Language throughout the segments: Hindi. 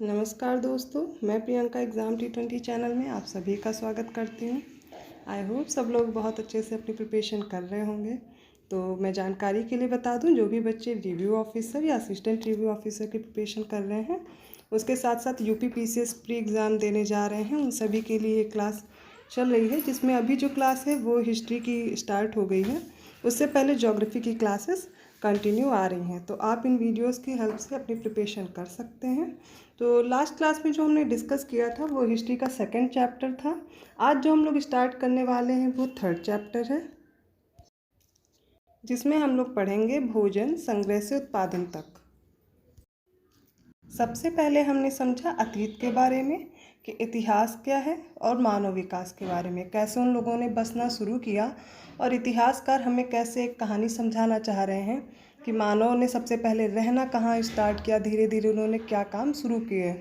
नमस्कार दोस्तों, मैं प्रियंका एग्ज़ाम T20 चैनल में आप सभी का स्वागत करती हूँ। आई होप सब लोग बहुत अच्छे से अपनी प्रिपरेशन कर रहे होंगे। तो मैं जानकारी के लिए बता दूँ, जो भी बच्चे रिव्यू ऑफिसर या असिस्टेंट रिव्यू ऑफिसर की प्रिपरेशन कर रहे हैं, उसके साथ साथ यूपी पीसीएस प्री एग्ज़ाम देने जा रहे हैं, उन सभी के लिए क्लास चल रही है, जिसमें अभी जो क्लास है वो हिस्ट्री की स्टार्ट हो गई है। उससे पहले ज्योग्राफी की क्लासेस कंटिन्यू आ रही हैं, तो आप इन वीडियोस की हेल्प से अपनी प्रिपरेशन कर सकते हैं। तो लास्ट क्लास में जो हमने डिस्कस किया था वो हिस्ट्री का सेकंड चैप्टर था। आज जो हम लोग स्टार्ट करने वाले हैं वो थर्ड चैप्टर है, जिसमें हम लोग पढ़ेंगे भोजन संग्रह से उत्पादन तक। सबसे पहले हमने समझा अतीत के बारे में कि इतिहास क्या है, और मानव विकास के बारे में कैसे उन लोगों ने बसना शुरू किया, और इतिहासकार हमें कैसे एक कहानी समझाना चाह रहे हैं कि मानव ने सबसे पहले रहना कहाँ स्टार्ट किया, धीरे धीरे उन्होंने क्या काम शुरू किए।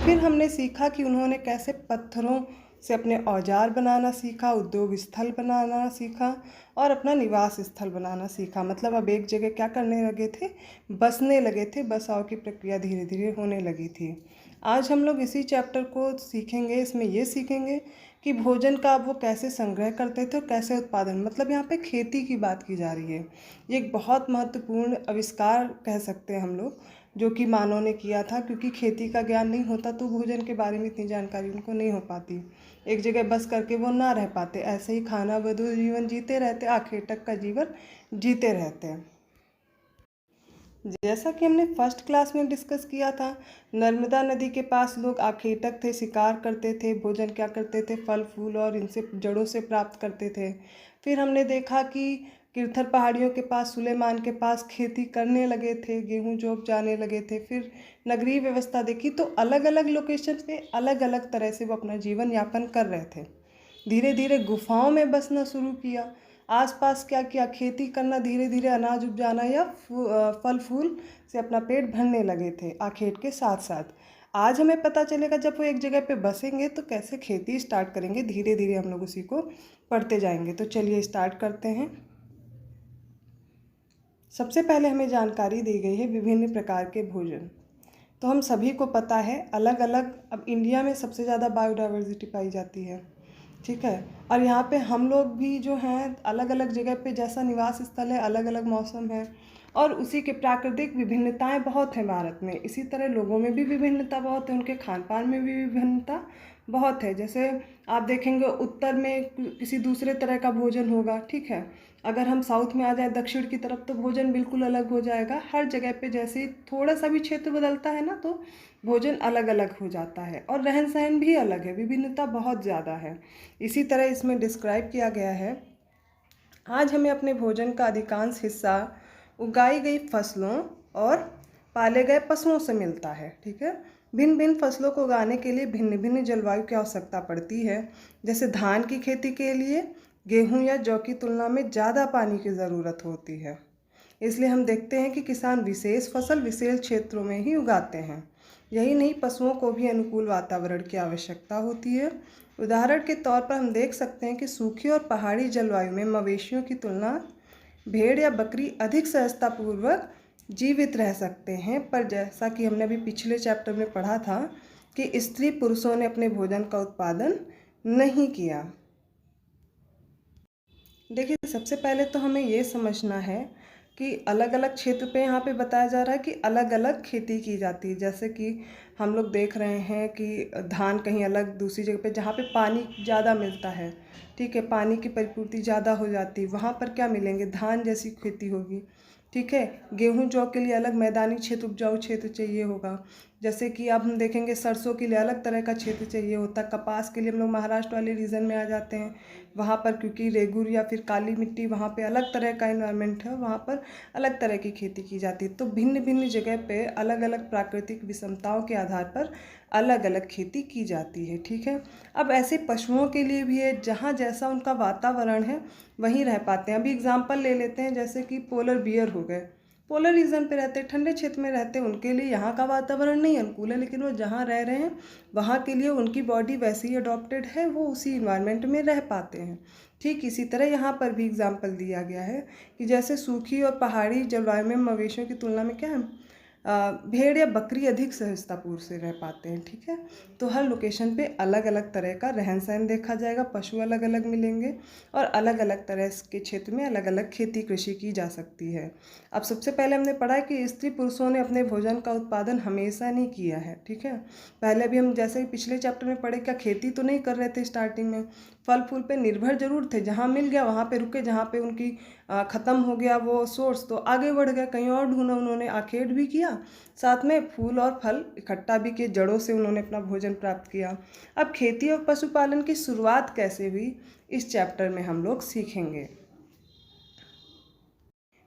फिर हमने सीखा कि उन्होंने कैसे पत्थरों से अपने औजार बनाना सीखा, उद्योग स्थल बनाना सीखा और अपना निवास स्थल बनाना सीखा। मतलब अब एक जगह क्या करने लगे थे, बसने लगे थे, बसाव की प्रक्रिया धीरे धीरे होने लगी थी। आज हम लोग इसी चैप्टर को सीखेंगे। इसमें ये सीखेंगे कि भोजन का वो कैसे संग्रह करते थे और कैसे उत्पादन, मतलब यहाँ पे खेती की बात की जा रही है। ये एक बहुत महत्वपूर्ण आविष्कार कह सकते हैं हम लोग, जो कि मानव ने किया था, क्योंकि खेती का ज्ञान नहीं होता तो भोजन के बारे में इतनी जानकारी उनको नहीं हो पाती। एक जगह बस करके वो ना रह पाते, ऐसे ही खाना बदो जीवन जीते रहते, आखिर तक का जीवन जीते रहते हैं। जैसा कि हमने फर्स्ट क्लास में डिस्कस किया था, नर्मदा नदी के पास लोग आखेटक थे, शिकार करते थे, भोजन क्या करते थे, फल फूल और इनसे जड़ों से प्राप्त करते थे। फिर हमने देखा कि किरथर पहाड़ियों के पास, सुलेमान के पास खेती करने लगे थे, गेहूं जोप जाने लगे थे। फिर नगरीय व्यवस्था देखी तो अलग अलग लोकेशन पे अलग अलग तरह से वो अपना जीवन यापन कर रहे थे। धीरे धीरे गुफाओं में बसना शुरू किया, आसपास क्या किया, खेती करना, धीरे धीरे अनाज उपजाना या फल फूल से अपना पेट भरने लगे थे आखेट के साथ साथ। आज हमें पता चलेगा जब वो एक जगह पे बसेंगे तो कैसे खेती स्टार्ट करेंगे। धीरे धीरे हम लोग उसी को पढ़ते जाएंगे। तो चलिए स्टार्ट करते हैं। सबसे पहले हमें जानकारी दी गई है विभिन्न प्रकार के भोजन। तो हम सभी को पता है अलग अलग, अब इंडिया में सबसे ज़्यादा बायोडाइवर्सिटी पाई जाती है, ठीक है। और यहाँ पे हम लोग भी जो हैं अलग अलग जगह पे, जैसा निवास स्थल है, अलग अलग मौसम है, और उसी के प्राकृतिक विभिन्नताएं बहुत हैं भारत में। इसी तरह लोगों में भी विभिन्नता बहुत है, उनके खान पान में भी विभिन्नता बहुत है। जैसे आप देखेंगे उत्तर में किसी दूसरे तरह का भोजन होगा, ठीक है। अगर हम साउथ में आ जाए, दक्षिण की तरफ, तो भोजन बिल्कुल अलग हो जाएगा। हर जगह पे जैसे ही थोड़ा सा भी क्षेत्र बदलता है ना, तो भोजन अलग अलग हो जाता है, और रहन सहन भी अलग है, विभिन्नता बहुत ज़्यादा है। इसी तरह इसमें डिस्क्राइब किया गया है, आज हमें अपने भोजन का अधिकांश हिस्सा उगाई गई फसलों और पाले गए पशुओं से मिलता है, ठीक है। भिन्न भिन्न फसलों को उगाने के लिए भिन्न भिन्न जलवायु की आवश्यकता पड़ती है। जैसे धान की खेती के लिए गेहूं या जौ की तुलना में ज़्यादा पानी की ज़रूरत होती है, इसलिए हम देखते हैं कि किसान विशेष फसल विशेष क्षेत्रों में ही उगाते हैं। यही नहीं, पशुओं को भी अनुकूल वातावरण की आवश्यकता होती है। उदाहरण के तौर पर हम देख सकते हैं कि सूखी और पहाड़ी जलवायु में मवेशियों की तुलना भेड़ या बकरी अधिक सहजतापूर्वक जीवित रह सकते हैं। पर जैसा कि हमने अभी पिछले चैप्टर में पढ़ा था कि स्त्री पुरुषों ने अपने भोजन का उत्पादन नहीं किया। देखिए, सबसे पहले तो हमें ये समझना है कि अलग अलग क्षेत्र पे यहाँ पे बताया जा रहा है कि अलग अलग खेती की जाती है। जैसे कि हम लोग देख रहे हैं कि धान कहीं अलग दूसरी जगह पे जहाँ पे पानी ज़्यादा मिलता है, ठीक है, पानी की परिपूर्ति ज़्यादा हो जाती है, वहाँ पर क्या मिलेंगे, धान जैसी खेती होगी, ठीक है। गेहूं जौ के लिए अलग मैदानी क्षेत्र, उपजाऊ क्षेत्र चाहिए होगा। जैसे कि अब हम देखेंगे सरसों के लिए अलग तरह का क्षेत्र चाहिए होता है। कपास के लिए हम लोग महाराष्ट्र वाले रीजन में आ जाते हैं, वहाँ पर क्योंकि रेगुर या फिर काली मिट्टी, वहाँ पे अलग तरह का इन्वायरमेंट है, वहाँ पर अलग तरह की खेती की जाती है। तो भिन्न भिन्न जगह पे अलग अलग प्राकृतिक विषमताओं के आधार पर अलग अलग खेती की जाती है, ठीक है। अब ऐसे पशुओं के लिए भी है, जहाँ जैसा उनका वातावरण है वहीं रह पाते हैं। अभी एग्जाम्पल ले लेते हैं, जैसे कि पोलर बियर हो गए, पोलर रीजन पे रहते हैं, ठंडे क्षेत्र में रहते हैं, उनके लिए यहाँ का वातावरण नहीं अनुकूल है, लेकिन वो जहाँ रह रहे हैं वहाँ के लिए उनकी बॉडी वैसे ही अडॉप्टेड है, वो उसी इन्वायरमेंट में रह पाते हैं। ठीक इसी तरह यहाँ पर भी एग्जाम्पल दिया गया है कि जैसे सूखी और पहाड़ी जलवायु में मवेशियों की तुलना में क्या है, भेड़ या बकरी अधिक सहजतापूर्व से रह पाते हैं। ठीक है, तो हर लोकेशन पे अलग अलग तरह का रहन सहन देखा जाएगा, पशु अलग अलग मिलेंगे और अलग अलग तरह के क्षेत्र में अलग अलग खेती कृषि की जा सकती है। अब सबसे पहले हमने पढ़ा है कि स्त्री पुरुषों ने अपने भोजन का उत्पादन हमेशा नहीं किया है। ठीक है, पहले भी हम जैसे पिछले चैप्टर में पढ़े, क्या खेती तो नहीं कर रहे थे स्टार्टिंग में, फल फूल पे निर्भर जरूर थे, जहाँ मिल गया वहाँ पे रुके, जहाँ पे उनकी ख़त्म हो गया वो सोर्स तो आगे बढ़ गया, कहीं और ढूंढा उन्होंने, आखेट भी किया, साथ में फूल और फल इकट्ठा भी किए, जड़ों से उन्होंने अपना भोजन प्राप्त किया। अब खेती और पशुपालन की शुरुआत कैसे हुई इस चैप्टर में हम लोग सीखेंगे।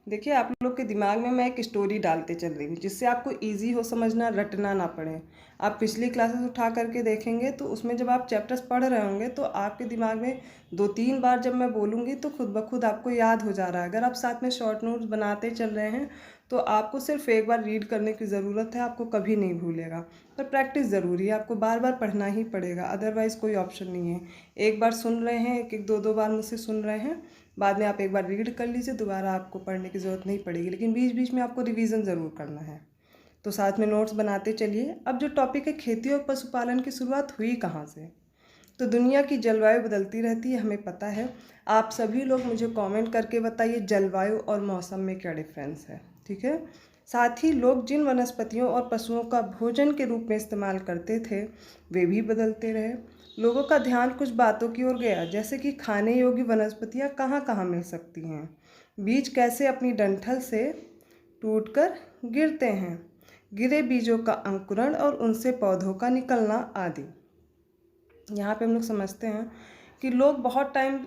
देखिए, आप लोग के दिमाग में मैं एक स्टोरी डालते चल रही हूँ जिससे आपको इजी हो समझना, रटना ना पड़े। आप पिछली क्लासेस उठा करके देखेंगे तो उसमें जब आप चैप्टर्स पढ़ रहे होंगे तो आपके दिमाग में 2-3 बार जब मैं बोलूँगी तो खुद ब खुद आपको याद हो जा रहा है। अगर आप साथ में शॉर्ट नोट्स बनाते चल रहे हैं तो आपको सिर्फ एक बार रीड करने की ज़रूरत है, आपको कभी नहीं भूलेगा। पर प्रैक्टिस ज़रूरी है, आपको बार बार पढ़ना ही पड़ेगा, अदरवाइज़ कोई ऑप्शन नहीं है। एक बार सुन रहे हैं, एक एक दो दो बार मुझसे सुन रहे हैं, बाद में आप एक बार रीड कर लीजिए, दोबारा आपको पढ़ने की ज़रूरत नहीं पड़ेगी, लेकिन बीच बीच में आपको रिवीजन ज़रूर करना है। तो साथ में नोट्स बनाते चलिए। अब जो टॉपिक है खेती और पशुपालन की शुरुआत हुई कहाँ से, तो दुनिया की जलवायु बदलती रहती है, हमें पता है। आप सभी लोग मुझे कमेंट करके बताइए जलवायु और मौसम में क्या डिफरेंस है। ठीक है, साथ ही लोग जिन वनस्पतियों और पशुओं का भोजन के रूप में इस्तेमाल करते थे वे भी बदलते रहे। लोगों का ध्यान कुछ बातों की ओर गया, जैसे कि खाने योग्य वनस्पतियाँ कहाँ कहाँ मिल सकती हैं, बीज कैसे अपनी डंठल से टूटकर गिरते हैं, गिरे बीजों का अंकुरण और उनसे पौधों का निकलना आदि। यहाँ पे हम लोग समझते हैं कि लोग बहुत टाइम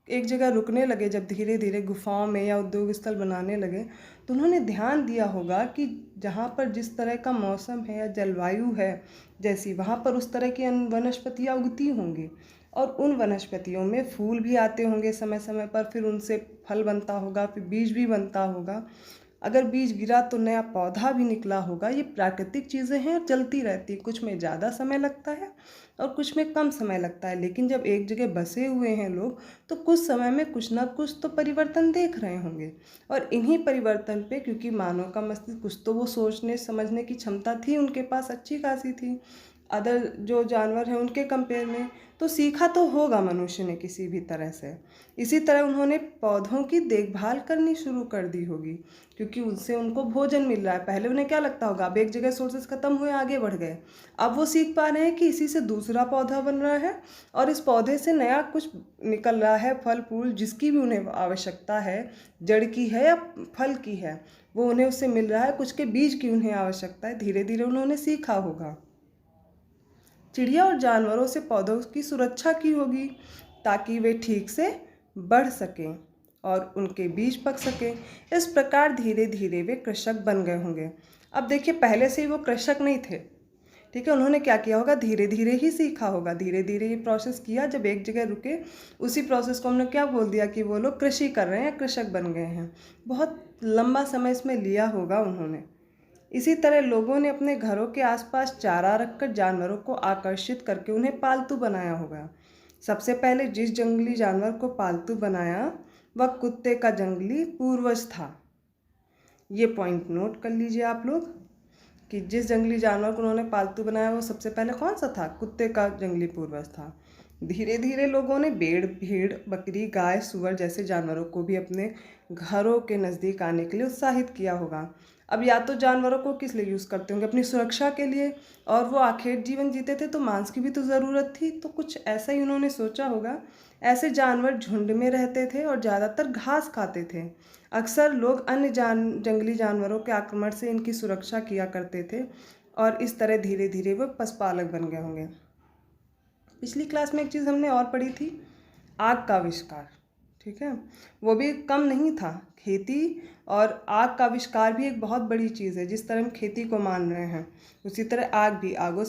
एक जगह रुकने लगे, जब धीरे धीरे गुफाओं में या उद्योग स्थल बनाने लगे तो उन्होंने ध्यान दिया होगा कि जहाँ पर जिस तरह का मौसम है या जलवायु है जैसी, वहाँ पर उस तरह की वनस्पतियाँ उगती होंगी और उन वनस्पतियों में फूल भी आते होंगे समय समय पर, फिर उनसे फल बनता होगा, फिर बीज भी बनता होगा, अगर बीज गिरा तो नया पौधा भी निकला होगा। ये प्राकृतिक चीज़ें हैं और चलती रहती, कुछ में ज़्यादा समय लगता है और कुछ में कम समय लगता है, लेकिन जब एक जगह बसे हुए हैं लोग तो कुछ समय में कुछ ना कुछ तो परिवर्तन देख रहे होंगे। और इन्हीं परिवर्तन पे, क्योंकि मानव का मस्तिष्क कुछ तो वो सोचने समझने की क्षमता थी उनके पास अच्छी खासी थी अदर जो जानवर हैं उनके कंपेयर में, तो सीखा तो होगा मनुष्य ने किसी भी तरह से। इसी तरह उन्होंने पौधों की देखभाल करनी शुरू कर दी होगी, क्योंकि उनसे उनको भोजन मिल रहा है। पहले उन्हें क्या लगता होगा, अब एक जगह सोर्सेस खत्म हुए आगे बढ़ गए, अब वो सीख पा रहे हैं कि इसी से दूसरा पौधा बन रहा है और इस पौधे से नया कुछ निकल रहा है, फल फूल जिसकी भी उन्हें आवश्यकता है, जड़ की है या फल की है, वो उन्हें उससे मिल रहा है, कुछ के बीज की उन्हें आवश्यकता है। धीरे धीरे उन्होंने सीखा होगा। चिड़िया और जानवरों से पौधों की सुरक्षा की होगी ताकि वे ठीक से बढ़ सकें और उनके बीज पक सकें। इस प्रकार धीरे धीरे वे कृषक बन गए होंगे। अब देखिए, पहले से ही वो कृषक नहीं थे, ठीक है, उन्होंने क्या किया होगा, धीरे धीरे ही सीखा होगा, धीरे धीरे ये प्रोसेस किया। जब एक जगह रुके उसी प्रोसेस को हमने क्या बोल दिया कि वो लोग कृषि कर रहे हैं, कृषक बन गए हैं। बहुत लंबा समय इसमें लिया होगा उन्होंने। इसी तरह लोगों ने अपने घरों के आसपास चारा रखकर जानवरों को आकर्षित करके उन्हें पालतू बनाया होगा। सबसे पहले जिस जंगली जानवर को पालतू बनाया वह कुत्ते का जंगली पूर्वज था। ये पॉइंट नोट कर लीजिए आप लोग कि जिस जंगली जानवर को उन्होंने पालतू बनाया वो सबसे पहले कौन सा था, कुत्ते का जंगली पूर्वज था। धीरे धीरे लोगों ने भेड़, बकरी, गाय, सुअर जैसे जानवरों को भी अपने घरों के नज़दीक आने के लिए उत्साहित किया होगा। अब या तो जानवरों को किस लिए यूज़ करते होंगे, अपनी सुरक्षा के लिए, और वो आखेट जीवन जीते थे तो मांस की भी तो ज़रूरत थी, तो कुछ ऐसा ही उन्होंने सोचा होगा। ऐसे जानवर झुंड में रहते थे और ज़्यादातर घास खाते थे। अक्सर लोग अन्य जंगली जानवरों के आक्रमण से इनकी सुरक्षा किया करते थे और इस तरह धीरे धीरे वो पशुपालक बन गए होंगे। पिछली क्लास में एक चीज़ हमने और पढ़ी थी, आग का आविष्कार, ठीक है, वो भी कम नहीं था। खेती और आग का आविष्कार भी एक बहुत बड़ी चीज़ है। जिस तरह हम खेती को मान रहे हैं उसी तरह आग भी, आग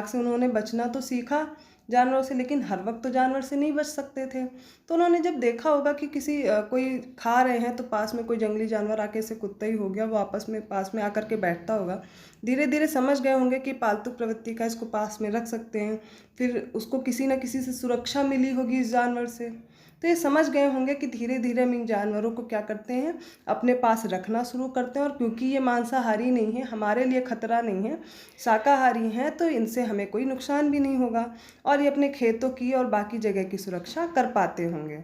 से उन्होंने बचना तो सीखा जानवरों से, लेकिन हर वक्त तो जानवर से नहीं बच सकते थे। तो उन्होंने जब देखा होगा कि कोई खा रहे हैं तो पास में कोई जंगली जानवर आके, से कुत्ता ही हो गया, वो आपस में पास में आकर के बैठता होगा, धीरे धीरे समझ गए होंगे कि पालतू प्रवृत्ति का इसको पास में रख सकते हैं, फिर उसको किसी न किसी से सुरक्षा मिली होगी इस जानवर से। तो ये समझ गए होंगे कि धीरे धीरे हम इन जानवरों को क्या करते हैं, अपने पास रखना शुरू करते हैं। और क्योंकि ये मांसाहारी नहीं है, हमारे लिए खतरा नहीं है, शाकाहारी हैं, तो इनसे हमें कोई नुकसान भी नहीं होगा और ये अपने खेतों की और बाकी जगह की सुरक्षा कर पाते होंगे।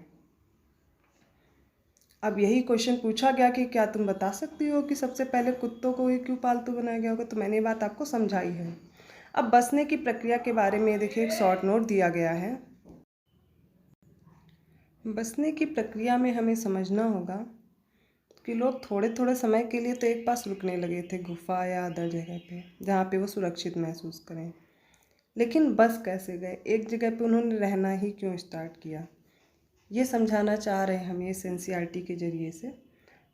अब यही क्वेश्चन पूछा गया कि क्या तुम बता सकती हो कि सबसे पहले कुत्तों को ही क्यों पालतू बनाया गया होगा, तो मैंने ये बात आपको समझाई है। अब बसने की प्रक्रिया के बारे में देखिए एक शॉर्ट नोट दिया गया है। बसने की प्रक्रिया में हमें समझना होगा कि लोग थोड़े थोड़े समय के लिए तो एक पास रुकने लगे थे, गुफा या अदर जगह पे, जहाँ पे वो सुरक्षित महसूस करें। लेकिन बस कैसे गए, एक जगह पे उन्होंने रहना ही क्यों स्टार्ट किया, ये समझाना चाह रहे हैं हम ये एनसीईआरटी के ज़रिए से।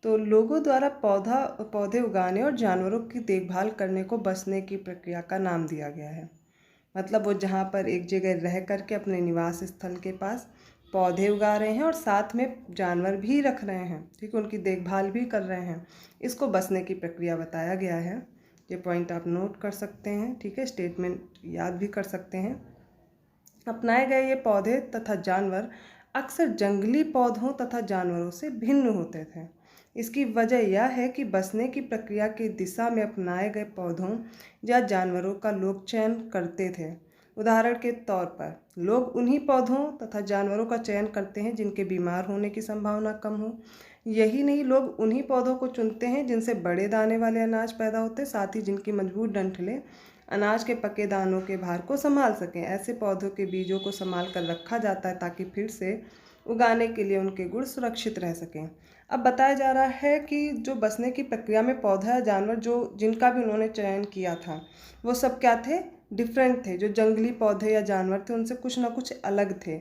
तो लोगों द्वारा पौधे उगाने और जानवरों की देखभाल करने को बसने की प्रक्रिया का नाम दिया गया है। मतलब वो जहाँ पर एक जगह रह करके अपने निवास स्थल के पास पौधे उगा रहे हैं और साथ में जानवर भी रख रहे हैं, ठीक है, उनकी देखभाल भी कर रहे हैं, इसको बसने की प्रक्रिया बताया गया है। ये पॉइंट आप नोट कर सकते हैं, ठीक है, स्टेटमेंट याद भी कर सकते हैं। अपनाए गए ये पौधे तथा जानवर अक्सर जंगली पौधों तथा जानवरों से भिन्न होते थे। इसकी वजह यह है कि बसने की प्रक्रिया की दिशा में अपनाए गए पौधों या जानवरों का लोग चयन करते थे। उदाहरण के तौर पर लोग उन्हीं पौधों तथा जानवरों का चयन करते हैं जिनके बीमार होने की संभावना कम हो। यही नहीं, लोग उन्हीं पौधों को चुनते हैं जिनसे बड़े दाने वाले अनाज पैदा होते, साथ ही जिनकी मजबूत डंठलें अनाज के पके दानों के भार को संभाल सकें। ऐसे पौधों के बीजों को संभाल कर रखा जाता है ताकि फिर से उगाने के लिए उनके गुण सुरक्षित रह सकें। अब बताया जा रहा है कि जो बसने की प्रक्रिया में पौधा या जानवर जो जिनका भी उन्होंने चयन किया था, वो सब क्या थे, डिफरेंट थे। जो जंगली पौधे या जानवर थे उनसे कुछ ना कुछ अलग थे।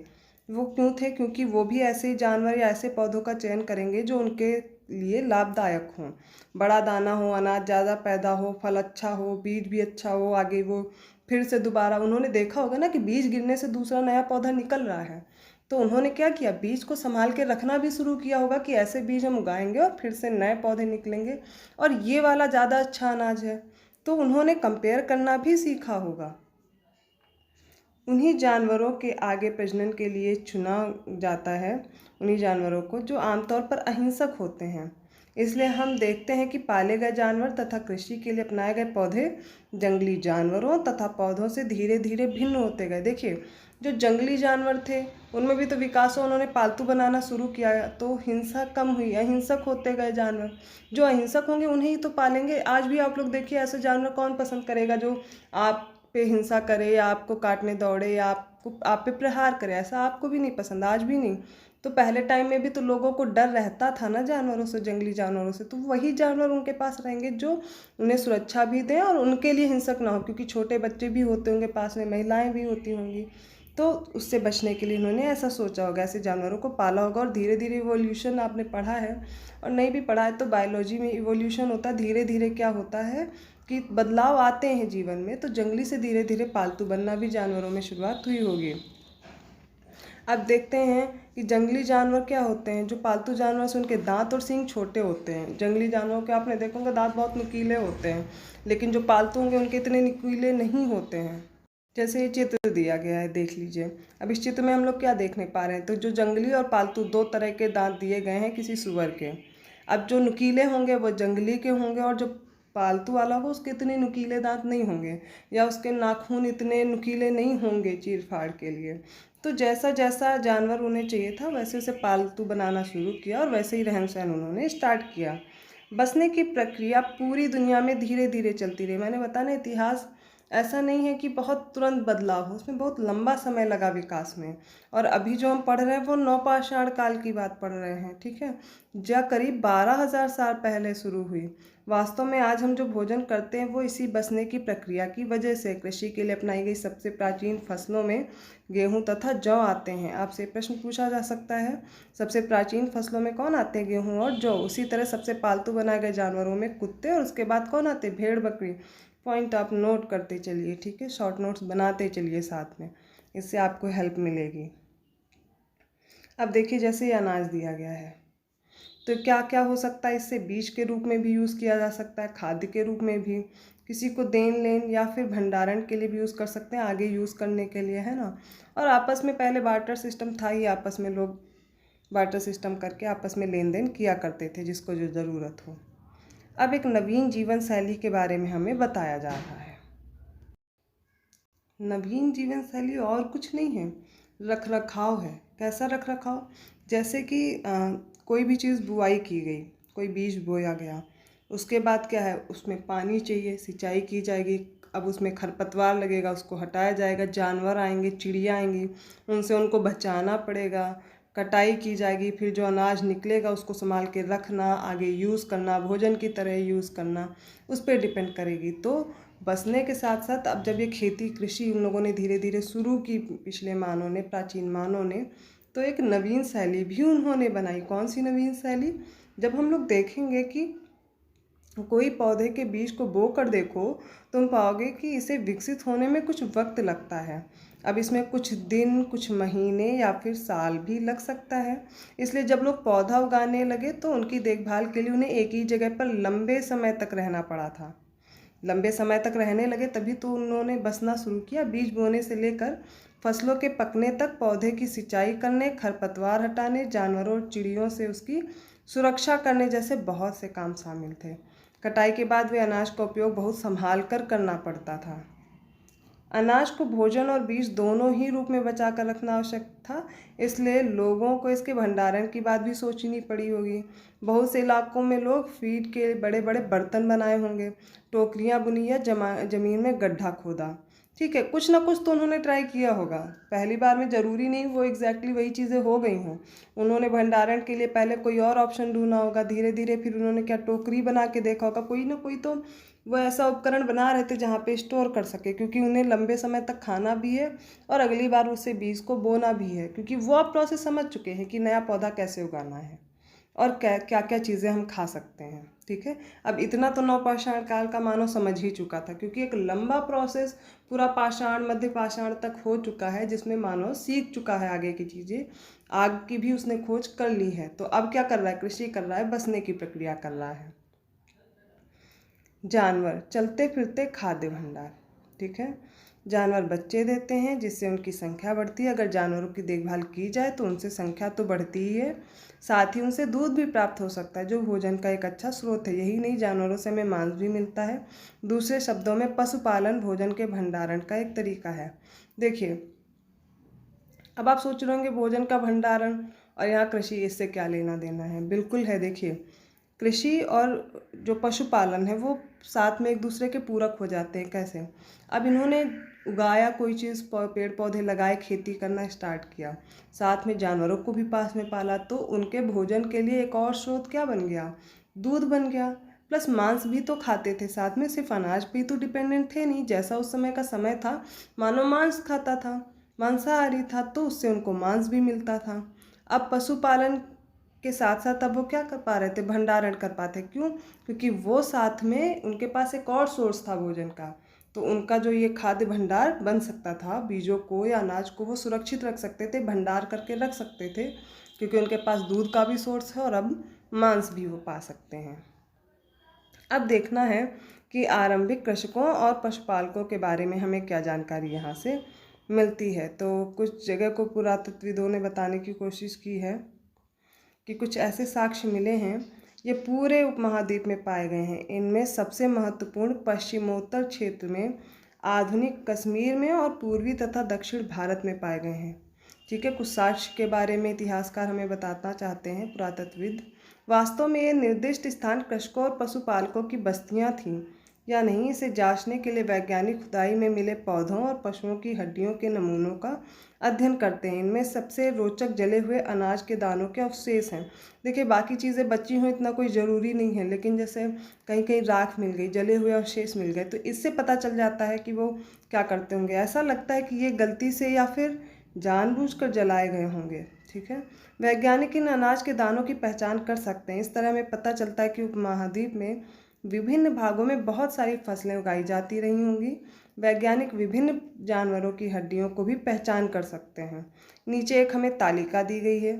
वो क्यों थे, क्योंकि वो भी ऐसे ही जानवर या ऐसे पौधों का चयन करेंगे जो उनके लिए लाभदायक हों, बड़ा दाना हो, अनाज ज़्यादा पैदा हो, फल अच्छा हो, बीज भी अच्छा हो, आगे वो फिर से दोबारा, उन्होंने देखा होगा ना कि बीज गिरने से दूसरा नया पौधा निकल रहा है, तो उन्होंने क्या किया, बीज को संभाल के रखना भी शुरू किया होगा कि ऐसे बीज हम उगाएंगे और फिर से नए पौधे निकलेंगे और ये वाला ज़्यादा अच्छा अनाज है, तो उन्होंने कंपेयर करना भी सीखा होगा। उन्हीं जानवरों के आगे प्रजनन के लिए चुना जाता है, उन्हीं जानवरों को जो आमतौर पर अहिंसक होते हैं। इसलिए हम देखते हैं कि पाले गए जानवर तथा कृषि के लिए अपनाए गए पौधे जंगली जानवरों तथा पौधों से धीरे धीरे भिन्न होते गए। देखिए, जो जंगली जानवर थे उनमें भी तो विकास हो, उन्होंने पालतू बनाना शुरू किया तो हिंसा कम हुई, अहिंसक होते गए जानवर। जो अहिंसक होंगे उन्हें ही तो पालेंगे। आज भी आप लोग देखिए, ऐसे जानवर कौन पसंद करेगा जो आप पे हिंसा करे या आपको काटने दौड़े या आप पे प्रहार करे, ऐसा आपको भी नहीं पसंद, आज भी नहीं। तो पहले टाइम में भी तो लोगों को डर रहता था ना जानवरों से, जंगली जानवरों से, तो वही जानवर उनके पास रहेंगे जो उन्हें सुरक्षा भी दें और उनके लिए हिंसक ना हो, क्योंकि छोटे बच्चे भी होते होंगे पास में, महिलाएं भी होती होंगी, तो उससे बचने के लिए उन्होंने ऐसा सोचा होगा, ऐसे जानवरों को पाला होगा। और धीरे धीरे इवोल्यूशन आपने पढ़ा है और नहीं भी पढ़ा है तो बायोलॉजी में इवोल्यूशन होता है, धीरे धीरे क्या होता है कि बदलाव आते हैं जीवन में, तो जंगली से धीरे धीरे पालतू बनना भी जानवरों में शुरुआत हुई होगी। अब देखते हैं कि जंगली जानवर क्या होते हैं। जो पालतू जानवर से उनके दांत और सींग छोटे होते हैं। जंगली जानवरों के आपने देखा होगा दांत बहुत नुकीले होते हैं, लेकिन जो पालतू होंगे उनके इतने नुकीले नहीं होते हैं। जैसे ये चित्र दिया गया है, देख लीजिए। अब इस चित्र में हम लोग क्या देखने पा रहे हैं, तो जो जंगली और पालतू दो तरह के दांत दिए गए हैं किसी सुअर के। अब जो नुकीले होंगे वो जंगली के होंगे और जो पालतू वाला हो उसके इतने नुकीले दांत नहीं होंगे या उसके नाखून इतने नुकीले नहीं होंगे चीर फाड़ के लिए। तो जैसा जैसा जानवर उन्हें चाहिए था वैसे उसे पालतू बनाना शुरू किया और वैसे ही रहन सहन उन्होंने स्टार्ट किया। बसने की प्रक्रिया पूरी दुनिया में धीरे धीरे चलती रही। मैंने बताया ना, इतिहास ऐसा नहीं है कि बहुत तुरंत बदलाव हो, उसमें बहुत लंबा समय लगा विकास में। और अभी जो हम पढ़ रहे हैं वो नवपाषाण काल की बात पढ़ रहे हैं, ठीक है, जो करीब 12,000 साल पहले शुरू हुई। वास्तव में आज हम जो भोजन करते हैं वो इसी बसने की प्रक्रिया की वजह से। कृषि के लिए अपनाई गई सबसे प्राचीन फसलों में गेहूं तथा जौ आते हैं। आपसे प्रश्न पूछा जा सकता है, सबसे प्राचीन फसलों में कौन आते हैं, गेहूं और जौ। उसी तरह सबसे पालतू बनाए गए जानवरों में कुत्ते और उसके बाद कौन आते हैं, भेड़ बकरी। पॉइंट आप नोट करते चलिए, ठीक है, शॉर्ट नोट्स बनाते चलिए साथ में, इससे आपको हेल्प मिलेगी। अब देखिए, जैसे ये अनाज दिया गया है तो क्या क्या हो सकता है, इससे बीज के रूप में भी यूज़ किया जा सकता है, खाद्य के रूप में भी, किसी को देन लेन या फिर भंडारण के लिए भी यूज़ कर सकते हैं, आगे यूज़ करने के लिए, है ना। और आपस में पहले बार्टर सिस्टम था ही, आपस में लोग बार्टर सिस्टम करके आपस में लेन देन किया करते थे जिसको जो ज़रूरत हो। अब एक नवीन जीवन शैली के बारे में हमें बताया जा रहा है। नवीन जीवन शैली और कुछ नहीं है, रख रखाव है। कैसा रख रखाव? जैसे कि कोई भी चीज़ बुआई की गई, कोई बीज बोया गया, उसके बाद क्या है, उसमें पानी चाहिए, सिंचाई की जाएगी। अब उसमें खरपतवार लगेगा, उसको हटाया जाएगा, जानवर आएंगे, चिड़िया आएंगी, उनसे उनको बचाना पड़ेगा, कटाई की जाएगी, फिर जो अनाज निकलेगा उसको संभाल के रखना, आगे यूज़ करना, भोजन की तरह यूज़ करना, उस पर डिपेंड करेगी। तो बसने के साथ साथ अब जब ये खेती कृषि उन लोगों ने धीरे धीरे शुरू की, पिछले मानव ने, प्राचीन मानव ने, तो एक नवीन शैली भी उन्होंने बनाई। कौन सी नवीन शैली? जब हम लोग देखेंगे कि कोई पौधे के बीज को बो कर देखो, तुम पाओगे कि इसे विकसित होने में कुछ वक्त लगता है। अब इसमें कुछ दिन, कुछ महीने या फिर साल भी लग सकता है। इसलिए जब लोग पौधा उगाने लगे तो उनकी देखभाल के लिए उन्हें एक ही जगह पर लंबे समय तक रहना पड़ा था। लंबे समय तक रहने लगे तभी तो उन्होंने बसना शुरू किया। बीज बोने से लेकर फसलों के पकने तक पौधे की सिंचाई करने, खरपतवार हटाने, जानवरों और चिड़ियों से उसकी सुरक्षा करने जैसे बहुत से काम शामिल थे। कटाई के बाद वे अनाज का उपयोग बहुत संभाल कर करना पड़ता था। अनाज को भोजन और बीज दोनों ही रूप में बचा कर रखना आवश्यक था, इसलिए लोगों को इसके भंडारण की बात भी सोचनी पड़ी होगी। बहुत से इलाकों में लोग फीड के बड़े बड़े बर्तन बनाए होंगे, टोकरियाँ बुनी या जमीन में गड्ढा खोदा। ठीक है, कुछ ना कुछ तो उन्होंने ट्राई किया होगा। पहली बार में ज़रूरी नहीं वो एग्जैक्टली वही चीज़ें हो गई हों। उन्होंने भंडारण के लिए पहले कोई और ऑप्शन ढूंढा होगा, धीरे धीरे फिर उन्होंने क्या टोकरी बना के देखा होगा। कोई ना कोई तो वो ऐसा उपकरण बना रहे थे जहाँ पे स्टोर कर सके, क्योंकि उन्हें लंबे समय तक खाना भी है और अगली बार उसे बीज को बोना भी है, क्योंकि वो आप प्रोसेस समझ चुके हैं कि नया पौधा कैसे उगाना है और क्या क्या क्या चीज़ें हम खा सकते हैं। ठीक है, अब इतना तो नवपाषाण काल का मानव समझ ही चुका था, क्योंकि एक लंबा प्रोसेस पूरा पाषाण मध्य पाषाण तक हो चुका है, जिसमें मानव सीख चुका है आगे की चीज़ें। आग की भी उसने खोज कर ली है। तो अब क्या कर रहा है? कृषि कर रहा है, बसने की प्रक्रिया कर रहा है। जानवर, चलते फिरते खाद्य भंडार। ठीक है, जानवर बच्चे देते हैं जिससे उनकी संख्या बढ़ती है। अगर जानवरों की देखभाल की जाए तो उनसे संख्या तो बढ़ती ही है, साथ ही उनसे दूध भी प्राप्त हो सकता है जो भोजन का एक अच्छा स्रोत है। यही नहीं, जानवरों से हमें मांस भी मिलता है। दूसरे शब्दों में पशुपालन भोजन के भंडारण का एक तरीका है। देखिए, अब आप सोच रहे होंगे भोजन का भंडारण और यहाँ कृषि, इससे क्या लेना देना है? बिल्कुल है। देखिए, कृषि और जो पशुपालन है वो साथ में एक दूसरे के पूरक हो जाते हैं। कैसे? अब इन्होंने उगाया कोई चीज़, पेड़ पौधे लगाए, खेती करना स्टार्ट किया, साथ में जानवरों को भी पास में पाला, तो उनके भोजन के लिए एक और स्रोत क्या बन गया? दूध बन गया। प्लस मांस भी तो खाते थे साथ में, सिर्फ अनाज पे तो डिपेंडेंट थे नहीं। जैसा उस समय का समय था, मानव मांस खाता था, मांसाहारी था, तो उससे उनको मांस भी मिलता था। अब पशुपालन के साथ साथ अब वो क्या कर पा रहे थे? भंडारण कर पाते। क्यों? क्योंकि वो साथ में उनके पास एक और सोर्स था भोजन का, तो उनका जो ये खाद्य भंडार बन सकता था, बीजों को या अनाज को वो सुरक्षित रख सकते थे, भंडार करके रख सकते थे, क्योंकि उनके पास दूध का भी सोर्स है और अब मांस भी वो पा सकते हैं। अब देखना है कि आरंभिक कृषकों और पशुपालकों के बारे में हमें क्या जानकारी यहाँ से मिलती है। तो कुछ जगह को पुरातत्वविदों ने बताने की कोशिश की है कि कुछ ऐसे साक्ष्य मिले हैं, ये पूरे उपमहाद्वीप में पाए गए हैं। इनमें सबसे महत्वपूर्ण पश्चिमोत्तर क्षेत्र में, आधुनिक कश्मीर में और पूर्वी तथा दक्षिण भारत में पाए गए हैं। ठीक है, कुछ साक्ष्य के बारे में इतिहासकार हमें बताना चाहते हैं, पुरातत्वविद। वास्तव में ये निर्दिष्ट स्थान कृषकों और पशुपालकों की बस्तियां थीं या नहीं, इसे जांचने के लिए वैज्ञानिक खुदाई में मिले पौधों और पशुओं की हड्डियों के नमूनों का अध्ययन करते हैं। इनमें सबसे रोचक जले हुए अनाज के दानों के अवशेष हैं। देखिए, बाकी चीज़ें बची हुई इतना कोई ज़रूरी नहीं है, लेकिन जैसे कहीं कहीं राख मिल गई, जले हुए अवशेष मिल गए, तो इससे पता चल जाता है कि वो क्या करते होंगे। ऐसा लगता है कि ये गलती से या फिर जानबूझकर जलाए गए होंगे। ठीक है, वैज्ञानिक इन अनाज के दानों की पहचान कर सकते हैं। इस तरह हमें पता चलता है कि उपमहाद्वीप में विभिन्न भागों में बहुत सारी फसलें उगाई जाती रही होंगी। वैज्ञानिक विभिन्न जानवरों की हड्डियों को भी पहचान कर सकते हैं। नीचे एक हमें तालिका दी गई है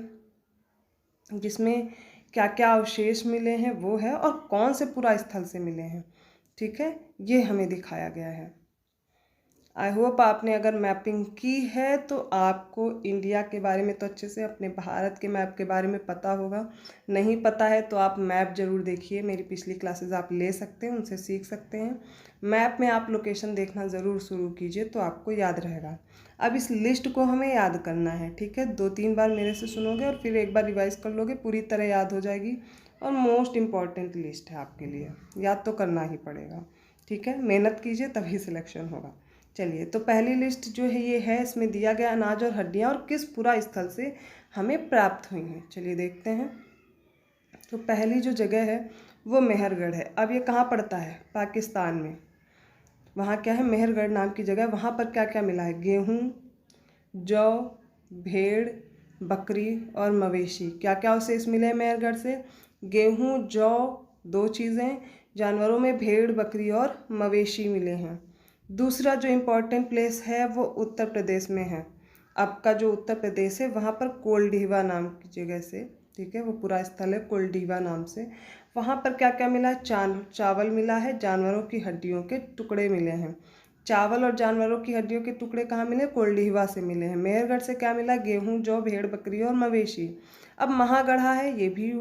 जिसमें क्या क्या अवशेष मिले हैं वो है, और कौन से पुरा स्थल से मिले हैं। ठीक है, ये हमें दिखाया गया है। आई होप आपने अगर मैपिंग की है तो आपको इंडिया के बारे में तो अच्छे से, अपने भारत के मैप के बारे में पता होगा। नहीं पता है तो आप मैप ज़रूर देखिए, मेरी पिछली क्लासेस आप ले सकते हैं, उनसे सीख सकते हैं। मैप में आप लोकेशन देखना ज़रूर शुरू कीजिए तो आपको याद रहेगा। अब इस लिस्ट को हमें याद करना है, ठीक है। 2-3 बार मेरे से सुनोगे और फिर एक बार रिवाइज कर लोगे, पूरी तरह याद हो जाएगी। और मोस्ट इम्पॉर्टेंट लिस्ट है आपके लिए, याद तो करना ही पड़ेगा, ठीक है। मेहनत कीजिए तभी सिलेक्शन होगा। चलिए, तो पहली लिस्ट जो है ये है, इसमें दिया गया अनाज और हड्डियाँ और किस पूरा स्थल से हमें प्राप्त हुई हैं। चलिए देखते हैं। तो पहली जो जगह है वो मेहरगढ़ है। अब ये कहाँ पड़ता है? पाकिस्तान में। वहाँ क्या है? मेहरगढ़ नाम की जगह। वहाँ पर क्या क्या मिला है? गेहूँ, जौ, भेड़, बकरी और मवेशी। क्या क्या अवशेष मिले हैं मेहरगढ़ से? गेहूँ, जौ, 2 चीज़ें, जानवरों में भेड़, बकरी और मवेशी मिले हैं। दूसरा जो इम्पोर्टेंट प्लेस है वो उत्तर प्रदेश में है। आपका जो उत्तर प्रदेश है वहाँ पर कोल्डीवा नाम की जगह से, ठीक है, वो पूरा स्थल है कोल्डीवा नाम से। वहाँ पर क्या क्या मिला है? चावल मिला है, जानवरों की हड्डियों के टुकड़े मिले हैं। चावल और जानवरों की हड्डियों के टुकड़े कहाँ मिले? कोल्डीवा से मिले हैं। मेहरगढ़ से क्या मिला? गेहूँ, जौ, भेड़, बकरी और मवेशी। अब महागढ़ा है, ये भी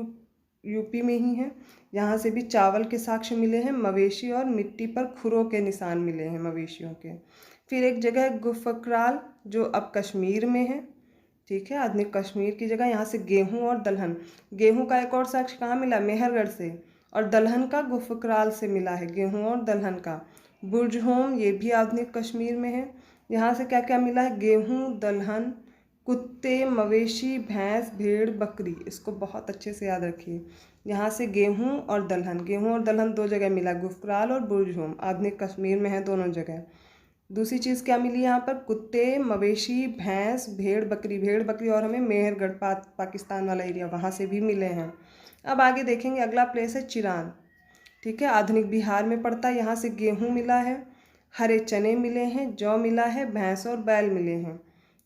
यूपी में ही है। यहाँ से भी चावल के साक्ष्य मिले हैं, मवेशी और मिट्टी पर खुरों के निशान मिले हैं मवेशियों के। फिर एक जगह है गुफकराल, जो अब कश्मीर में है, ठीक है, आधुनिक कश्मीर की जगह। यहाँ से गेहूँ और दलहन, गेहूँ का एक और साक्ष्य कहाँ मिला? मेहरगढ़ से। और दलहन का गुफकराल से मिला है, गेहूँ और दलहन का। बुरजहोम, ये भी आधुनिक कश्मीर में है। यहाँ से क्या क्या मिला है? गेहूँ, दलहन, कुत्ते, मवेशी, भैंस, भेड़, बकरी। इसको बहुत अच्छे से याद रखिए। यहाँ से गेहूँ और दलहन, गेहूँ और दलहन 2 जगह मिला, गुफकराल और बुरजहोम, आधुनिक कश्मीर में है दोनों जगह। दूसरी चीज़ क्या मिली यहाँ पर? कुत्ते, मवेशी, भैंस, भेड़, बकरी। भेड़, बकरी और हमें मेहरगढ़ पाकिस्तान वाला एरिया, वहाँ से भी मिले हैं। अब आगे देखेंगे, अगला प्लेस है चिरान, ठीक है, आधुनिक बिहार में पड़ता है। यहाँ से गेहूँ मिला है, हरे चने मिले हैं, जौ मिला है, भैंस और बैल मिले हैं,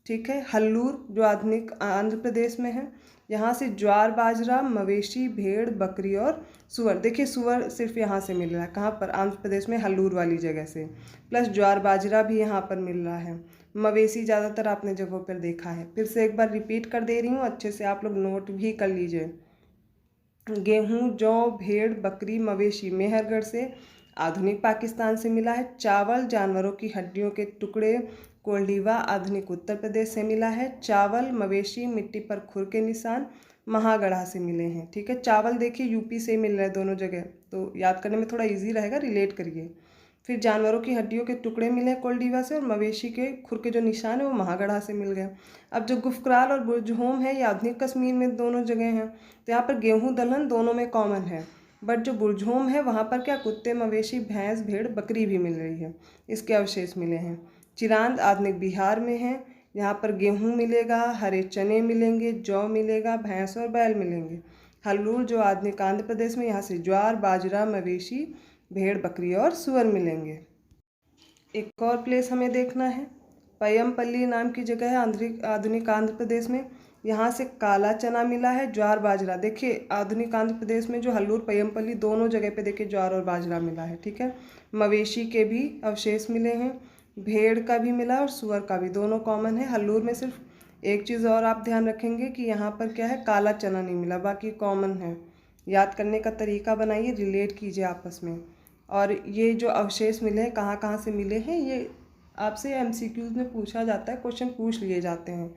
ठीक है। हल्लूर, जो आधुनिक आंध्र प्रदेश में है। यहाँ से ज्वार, बाजरा, मवेशी, भेड़, बकरी और सुअर। देखिए सुअर सिर्फ यहाँ से मिल रहा है, कहाँ पर? आंध्र प्रदेश में हल्लूर वाली जगह से। प्लस ज्वार बाजरा भी यहाँ पर मिल रहा है। मवेशी ज़्यादातर आपने जगहों पर देखा है। फिर से एक बार रिपीट कर दे रही हूँ, अच्छे से आप लोग नोट भी कर लीजिए। गेहूँ, जौ, भेड़, बकरी, मवेशी मेहरगढ़ से, आधुनिक पाकिस्तान से मिला है। चावल, जानवरों की हड्डियों के टुकड़े, कोल्डीवा, आधुनिक उत्तर प्रदेश से मिला है। चावल, मवेशी, मिट्टी पर खुर के निशान, महागढ़ा से मिले हैं, ठीक है। चावल देखिए यूपी से मिल रहा है दोनों जगह, तो याद करने में थोड़ा इजी रहेगा, रिलेट करिए। फिर जानवरों की हड्डियों के टुकड़े मिले कोल्डीवा से, और मवेशी के खुर के जो निशान है वो महागढ़ा से मिल गए। अब जो गुफकराल और बुरजहोम है ये आधुनिक कश्मीर में दोनों जगह हैं, तो यहाँ पर गेहूँ, दलहन दोनों में कॉमन है। बट जो बुरजहोम है वहाँ पर क्या? कुत्ते, मवेशी, भैंस, भेड़, बकरी भी मिल रही है, इसके अवशेष मिले हैं। चिरांद आधुनिक बिहार में है। यहाँ पर गेहूँ मिलेगा, हरे चने मिलेंगे, जौ मिलेगा, भैंस और बैल मिलेंगे। हल्लूर, जो आधुनिक आंध्र प्रदेश में, यहाँ से ज्वार, बाजरा, मवेशी, भेड़, बकरी और सुअर मिलेंगे। एक और प्लेस हमें देखना है, पय्यमपल्ली नाम की जगह है आधुनिक आंध्र प्रदेश में। यहाँ से काला चना मिला है, ज्वार, बाजरा। देखिए आधुनिक आंध्र प्रदेश में जो हल्लूर, पय्यमपल्ली दोनों जगह पे देखिए ज्वार और बाजरा मिला है, ठीक है। मवेशी के भी अवशेष मिले हैं, भेड़ का भी मिला और सुअर का भी, दोनों कॉमन है। हल्लूर में सिर्फ एक चीज़ और आप ध्यान रखेंगे कि यहाँ पर क्या है? काला चना नहीं मिला, बाकी कॉमन है। याद करने का तरीका बनाइए, रिलेट कीजिए आपस में। और ये जो अवशेष मिले हैं कहाँ कहाँ से मिले हैं, ये आपसे एमसीक्यूज़ में पूछा जाता है, क्वेश्चन पूछ लिए जाते हैं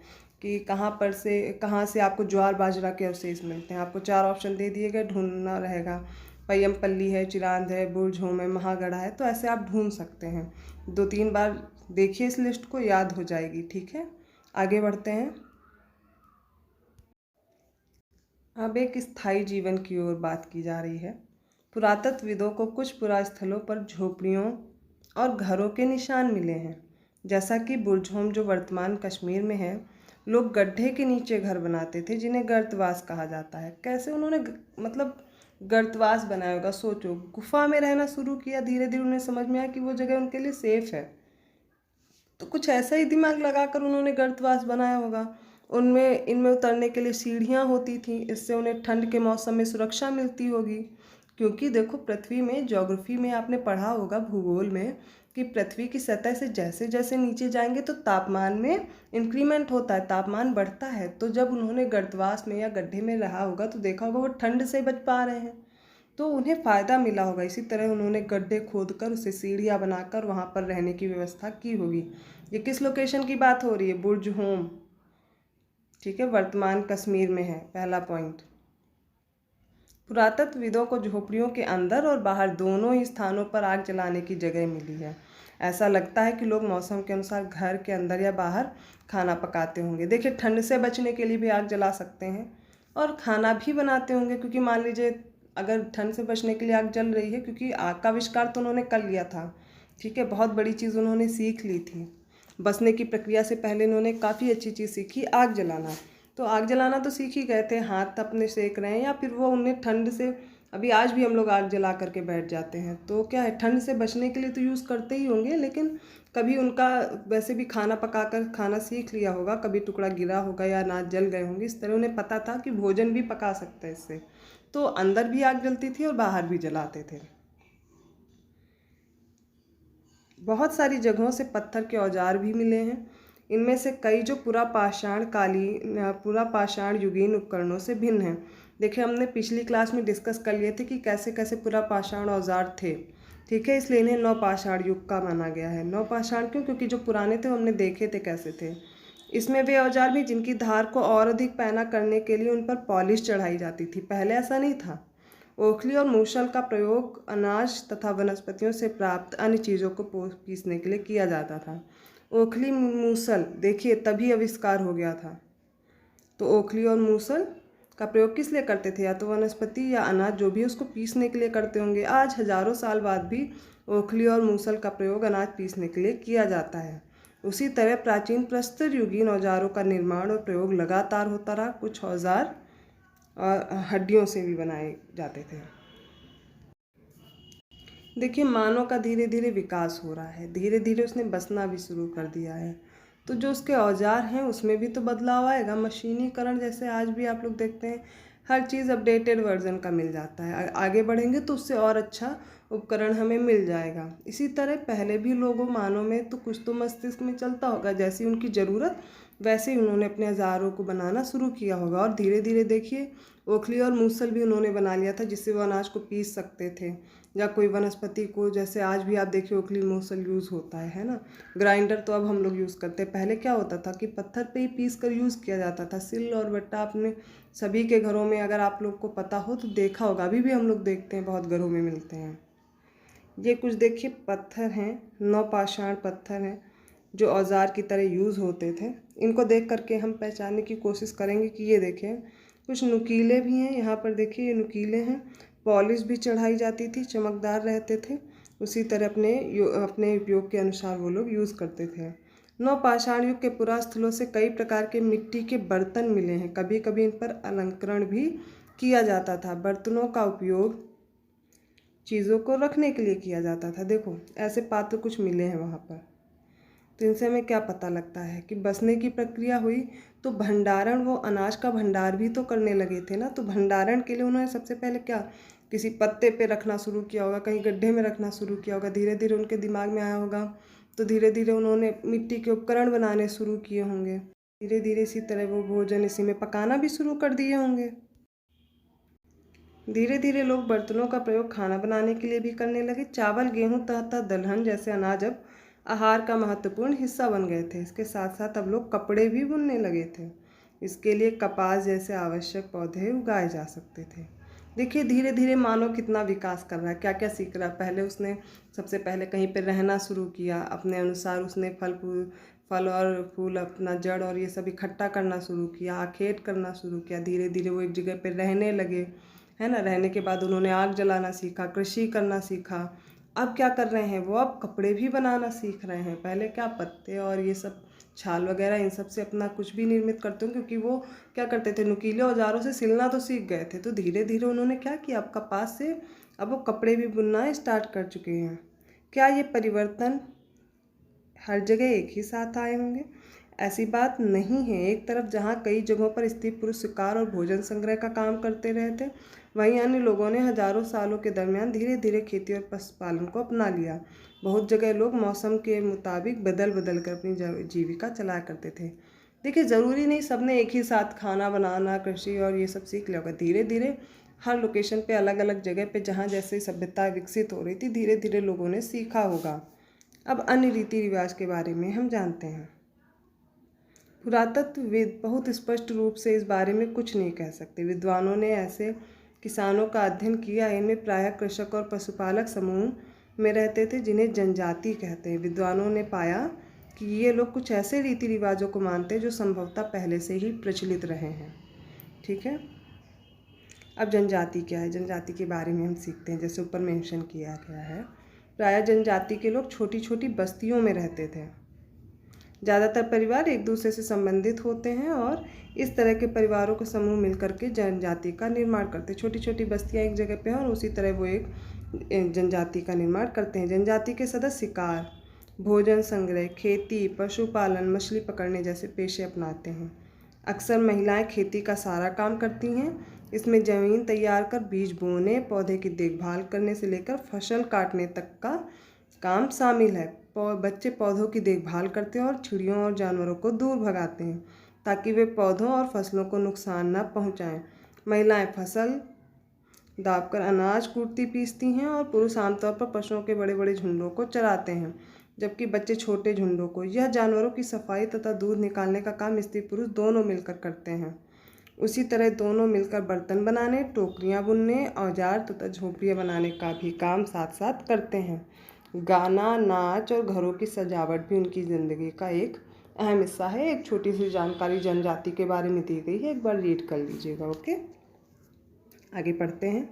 कि कहाँ से आपको ज्वार बाजरा के अवशेष मिलते हैं। आपको 4 ऑप्शन दे दिए गए, ढूंढना रहेगा। पय्यमपल्ली है, चिरांद है, बुरजहोम है, महागढ़ा है, तो ऐसे आप ढूंढ सकते हैं। 2-3 बार देखिए इस लिस्ट को, याद हो जाएगी, ठीक है। आगे बढ़ते हैं। अब एक स्थायी जीवन की ओर बात की जा रही है। पुरातत्वविदों को कुछ पुरास्थलों पर झोपड़ियों और घरों के निशान मिले हैं, जैसा कि बुरजहोम जो वर्तमान कश्मीर में है। लोग गड्ढे के नीचे घर बनाते थे जिन्हें गर्तवास कहा जाता है। कैसे उन्होंने मतलब गर्तवास बनाया होगा? सोचो, गुफा में रहना शुरू किया, धीरे धीरे उन्हें समझ में आया कि वो जगह उनके लिए सेफ है, तो कुछ ऐसा ही दिमाग लगाकर उन्होंने गर्तवास बनाया होगा। उनमें इनमें उतरने के लिए सीढ़ियाँ होती थी, इससे उन्हें ठंड के मौसम में सुरक्षा मिलती होगी। क्योंकि देखो पृथ्वी में ज्योग्राफी में आपने पढ़ा होगा, भूगोल में, कि पृथ्वी की सतह से जैसे जैसे नीचे जाएंगे तो तापमान में इंक्रीमेंट होता है, तापमान बढ़ता है। तो जब उन्होंने गर्तवास में या गड्ढे में रहा होगा तो देखा होगा वो ठंड से बच पा रहे हैं, तो उन्हें फ़ायदा मिला होगा। इसी तरह उन्होंने गड्ढे खोदकर उसे सीढ़ियाँ बनाकर वहाँ पर रहने की व्यवस्था की होगी। ये किस लोकेशन की बात हो रही है? बुर्ज होम, ठीक है, वर्तमान कश्मीर में है। पहला पॉइंट, पुरातत्वविदों को झोपड़ियों के अंदर और बाहर दोनों ही स्थानों पर आग जलाने की जगह मिली है। ऐसा लगता है कि लोग मौसम के अनुसार घर के अंदर या बाहर खाना पकाते होंगे। देखिए, ठंड से बचने के लिए भी आग जला सकते हैं और खाना भी बनाते होंगे, क्योंकि मान लीजिए अगर ठंड से बचने के लिए आग जल रही है, क्योंकि आग का आविष्कार तो उन्होंने कर लिया था, ठीक है, बहुत बड़ी चीज़ उन्होंने सीख ली थी। बचने की प्रक्रिया से पहले इन्होंने काफ़ी अच्छी चीज़ सीखी, आग जलाना। तो आग जलाना तो सीख ही गए थे, हाथ अपने सेक रहे हैं या फिर वो उन्हें ठंड से, अभी आज भी हम लोग आग जला करके बैठ जाते हैं, तो क्या है, ठंड से बचने के लिए तो यूज़ करते ही होंगे, लेकिन कभी उनका वैसे भी खाना पकाकर खाना सीख लिया होगा, कभी टुकड़ा गिरा होगा या अनाज जल गए होंगे, इस तरह उन्हें पता था कि भोजन भी पका सकते हैं इससे। तो अंदर भी आग जलती थी और बाहर भी जलाते थे। बहुत सारी जगहों से पत्थर के औजार भी मिले हैं। इनमें से कई जो पूरा पाषाण युगीन उपकरणों से भिन्न हैं। देखिए, हमने पिछली क्लास में डिस्कस कर लिए थे कि कैसे कैसे पूरा पाषाण औजार थे, ठीक है, इसलिए इन्हें नवपाषाण युग का माना गया है। नवपाषाण क्यों? क्योंकि जो पुराने थे हमने देखे थे कैसे थे। इसमें वे औजार भी जिनकी धार को और अधिक पैना करने के लिए उन पर पॉलिश चढ़ाई जाती थी, पहले ऐसा नहीं था। ओखली और मूसल का प्रयोग अनाज तथा वनस्पतियों से प्राप्त अन्य चीज़ों को पीसने के लिए किया जाता था। ओखली मूसल देखिए तभी आविष्कार हो गया था। तो ओखली और मूसल का प्रयोग किस लिए करते थे? या तो वनस्पति या अनाज जो भी उसको पीसने के लिए करते होंगे। आज हजारों साल बाद भी ओखली और मूसल का प्रयोग अनाज पीसने के लिए किया जाता है। उसी तरह प्राचीन प्रस्तर युगीन औजारों का निर्माण और प्रयोग लगातार होता रहा। कुछ औजार और हड्डियों से भी बनाए जाते थे। देखिए, मानव का धीरे धीरे विकास हो रहा है, धीरे धीरे उसने बसना भी शुरू कर दिया है, तो जो उसके औजार हैं उसमें भी तो बदलाव आएगा। मशीनीकरण, जैसे आज भी आप लोग देखते हैं हर चीज़ अपडेटेड वर्जन का मिल जाता है, आगे बढ़ेंगे तो उससे और अच्छा उपकरण हमें मिल जाएगा। इसी तरह पहले भी लोगों मानव में तो कुछ तो मस्तिष्क में चलता होगा, जैसी उनकी ज़रूरत वैसे ही उन्होंने अपने औजारों को बनाना शुरू किया होगा। और धीरे धीरे देखिए, ओखली और मूसल भी उन्होंने बना लिया था जिससे वो अनाज को पीस सकते थे, या कोई वनस्पति को, जैसे आज भी आप देखिए ओखली मूसल यूज़ होता है ना। ग्राइंडर तो अब हम लोग यूज़ करते हैं, पहले क्या होता था कि पत्थर पे ही पीस कर यूज़ किया जाता था। सिल और बट्टा अपने सभी के घरों में, अगर आप लोग को पता हो तो देखा होगा, अभी भी हम लोग देखते हैं, बहुत घरों में मिलते हैं। ये कुछ देखिए पत्थर हैं, नवपाषाण पत्थर हैं जो औजार की तरह यूज़ होते थे। इनको देख करके हम पहचानने की कोशिश करेंगे कि ये देखें कुछ नुकीले भी हैं, यहाँ पर देखिए ये नुकीले हैं, पॉलिश भी चढ़ाई जाती थी, चमकदार रहते थे। उसी तरह अपने उपयोग के अनुसार वो लोग यूज़ करते थे। नवपाषाण युग के पुरास्थलों से कई प्रकार के मिट्टी के बर्तन मिले हैं, कभी कभी इन पर अलंकरण भी किया जाता था। बर्तनों का उपयोग चीज़ों को रखने के लिए किया जाता था। देखो ऐसे पात्र कुछ मिले हैं वहाँ पर, तो इनसे हमें क्या पता लगता है कि बसने की प्रक्रिया हुई। तो भंडारण, वो अनाज का भंडार भी तो करने लगे थे ना, तो भंडारण के लिए उन्होंने सबसे पहले क्या, किसी पत्ते पे रखना शुरू किया होगा, कहीं गड्ढे में रखना शुरू किया होगा, धीरे धीरे उनके दिमाग में आया होगा, तो धीरे धीरे उन्होंने मिट्टी के उपकरण बनाने शुरू किए होंगे। धीरे धीरे इसी तरह वो भोजन इसी में पकाना भी शुरू कर दिए होंगे। धीरे धीरे लोग बर्तनों का प्रयोग खाना बनाने के लिए भी करने लगे। चावल, गेहूँ तथा दलहन जैसे अनाज अब आहार का महत्वपूर्ण हिस्सा बन गए थे। इसके साथ साथ अब लोग कपड़े भी बुनने लगे थे। इसके लिए कपास जैसे आवश्यक पौधे उगाए जा सकते थे। देखिए धीरे धीरे मानव कितना विकास कर रहा है, क्या क्या सीख रहा है। पहले उसने सबसे पहले कहीं पर रहना शुरू किया, अपने अनुसार उसने फल और फूल, अपना जड़ और ये सब इकट्ठा करना शुरू किया, आखेट करना शुरू किया। धीरे धीरे वो एक जगह पर रहने लगे, है ना। रहने के बाद उन्होंने आग जलाना सीखा, कृषि करना सीखा। अब क्या कर रहे हैं वो, अब कपड़े भी बनाना सीख रहे हैं। पहले क्या, पत्ते और ये सब छाल वगैरह इन सब से अपना कुछ भी निर्मित करते हो, क्योंकि वो क्या करते थे, नुकीले औजारों से सिलना तो सीख गए थे। तो धीरे धीरे उन्होंने क्या किया, अब कपास से अब वो कपड़े भी बुनना स्टार्ट कर चुके हैं। क्या ये परिवर्तन हर जगह एक ही साथ आए होंगे? ऐसी बात नहीं है। एक तरफ जहाँ कई जगहों पर स्त्री पुरुष शिकार और भोजन संग्रह का काम करते रहे थे, वहीं अन्य लोगों ने हजारों सालों के दरमियान धीरे धीरे खेती और पशुपालन को अपना लिया। बहुत जगह लोग मौसम के मुताबिक बदल बदल कर अपनी जीविका चलाया करते थे। देखिए, ज़रूरी नहीं सबने एक ही साथ खाना बनाना, कृषि और ये सब सीख लिया होगा। धीरे धीरे हर लोकेशन पे अलग अलग जगह पे जहाँ जैसे सभ्यता विकसित हो रही थी, धीरे धीरे लोगों ने सीखा होगा। अब अन्य रीति रिवाज के बारे में हम जानते हैं। पुरातत्वविद बहुत स्पष्ट रूप से इस बारे में कुछ नहीं कह सकते। विद्वानों ने ऐसे किसानों का अध्ययन किया, इनमें प्रायः कृषक और पशुपालक समूह में रहते थे जिन्हें जनजाति कहते हैं। विद्वानों ने पाया कि ये लोग कुछ ऐसे रीति रिवाजों को मानते हैं जो संभवतः पहले से ही प्रचलित रहे हैं। ठीक है, अब जनजाति क्या है, जनजाति के बारे में हम सीखते हैं। जैसे ऊपर मेंशन किया गया है, प्रायः जनजाति के लोग छोटी छोटी बस्तियों में रहते थे। ज़्यादातर परिवार एक दूसरे से संबंधित होते हैं और इस तरह के परिवारों के समूह मिलकर के जनजाति का निर्माण करते हैं। छोटी छोटी बस्तियां एक जगह पे हैं और उसी तरह वो एक जनजाति का निर्माण करते हैं। जनजाति के सदस्य शिकार, भोजन संग्रह, खेती, पशुपालन, मछली पकड़ने जैसे पेशे अपनाते हैं। अक्सर महिलाएं खेती का सारा काम करती हैं। इसमें ज़मीन तैयार कर बीज बोने, पौधे की देखभाल करने से लेकर फसल काटने तक का काम शामिल है। बच्चे पौधों की देखभाल करते हैं और चिड़ियों और जानवरों को दूर भगाते हैं ताकि वे पौधों और फसलों को नुकसान न पहुंचाएं। महिलाएं फसल दाबकर अनाज कूटती पीसती हैं और पुरुष आमतौर पर पशुओं के बड़े बड़े झुंडों को चराते हैं, जबकि बच्चे छोटे झुंडों को। यह जानवरों की सफाई तथा दूध निकालने का काम स्त्री पुरुष दोनों मिलकर करते हैं। उसी तरह दोनों मिलकर बर्तन बनाने, टोकरियाँ बुनने, औजार तथा झोंपड़ियाँ बनाने का भी काम साथ साथ करते हैं। गाना, नाच और घरों की सजावट भी उनकी ज़िंदगी का एक अहम हिस्सा है। एक छोटी सी जानकारी जनजाति के बारे में दी गई है, एक बार रीड कर लीजिएगा। ओके, आगे पढ़ते हैं।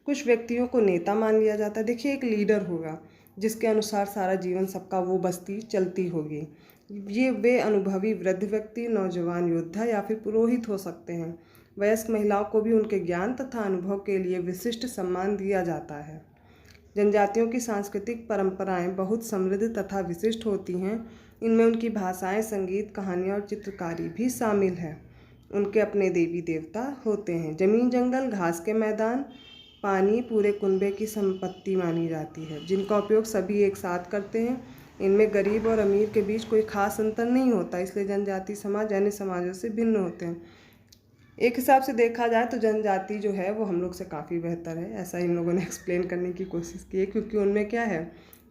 कुछ व्यक्तियों को नेता मान लिया जाता है। देखिए, एक लीडर होगा जिसके अनुसार सारा जीवन सबका वो बस्ती चलती होगी। ये वे अनुभवी वृद्ध व्यक्ति, नौजवान योद्धा या फिर पुरोहित हो सकते हैं। वयस्क महिलाओं को भी उनके ज्ञान तथा अनुभव के लिए विशिष्ट सम्मान दिया जाता है। जनजातियों की सांस्कृतिक परंपराएं बहुत समृद्ध तथा विशिष्ट होती हैं। इनमें उनकी भाषाएं, संगीत, कहानियाँ और चित्रकारी भी शामिल है। उनके अपने देवी देवता होते हैं। जमीन, जंगल, घास के मैदान, पानी पूरे कुनबे की संपत्ति मानी जाती है, जिनका उपयोग सभी एक साथ करते हैं। इनमें गरीब और अमीर के बीच कोई खास अंतर नहीं होता, इसलिए जनजाति समाज अन्य समाजों से भिन्न होते हैं। एक हिसाब से देखा जाए तो जनजाति जो है वो हम लोग से काफ़ी बेहतर है, ऐसा इन लोगों ने एक्सप्लेन करने की कोशिश की है, क्योंकि उनमें क्या है,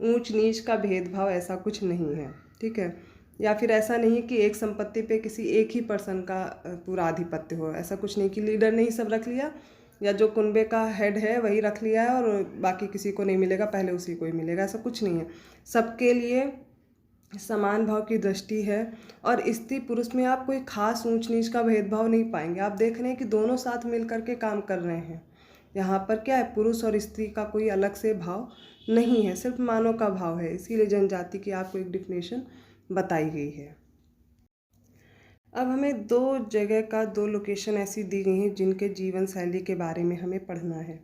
ऊंच नीच का भेदभाव ऐसा कुछ नहीं है। ठीक है, या फिर ऐसा नहीं कि एक संपत्ति पे किसी एक ही पर्सन का पूरा आधिपत्य हो। ऐसा कुछ नहीं कि लीडर ने ही सब रख लिया या जो कुनबे का हेड है वही रख लिया है और बाकी किसी को नहीं मिलेगा, पहले उसी को ही मिलेगा। ऐसा कुछ नहीं है, सबके लिए समान भाव की दृष्टि है। और स्त्री पुरुष में आप कोई खास ऊंच नीच का भेदभाव नहीं पाएंगे। आप देख रहे हैं कि दोनों साथ मिल करके काम कर रहे हैं। यहाँ पर क्या है, पुरुष और स्त्री का कोई अलग से भाव नहीं है, सिर्फ मानव का भाव है। इसीलिए जनजाति की आपको एक डिफिनेशन बताई गई है। अब हमें दो लोकेशन ऐसी दी गई हैं जिनके जीवन शैली के बारे में हमें पढ़ना है।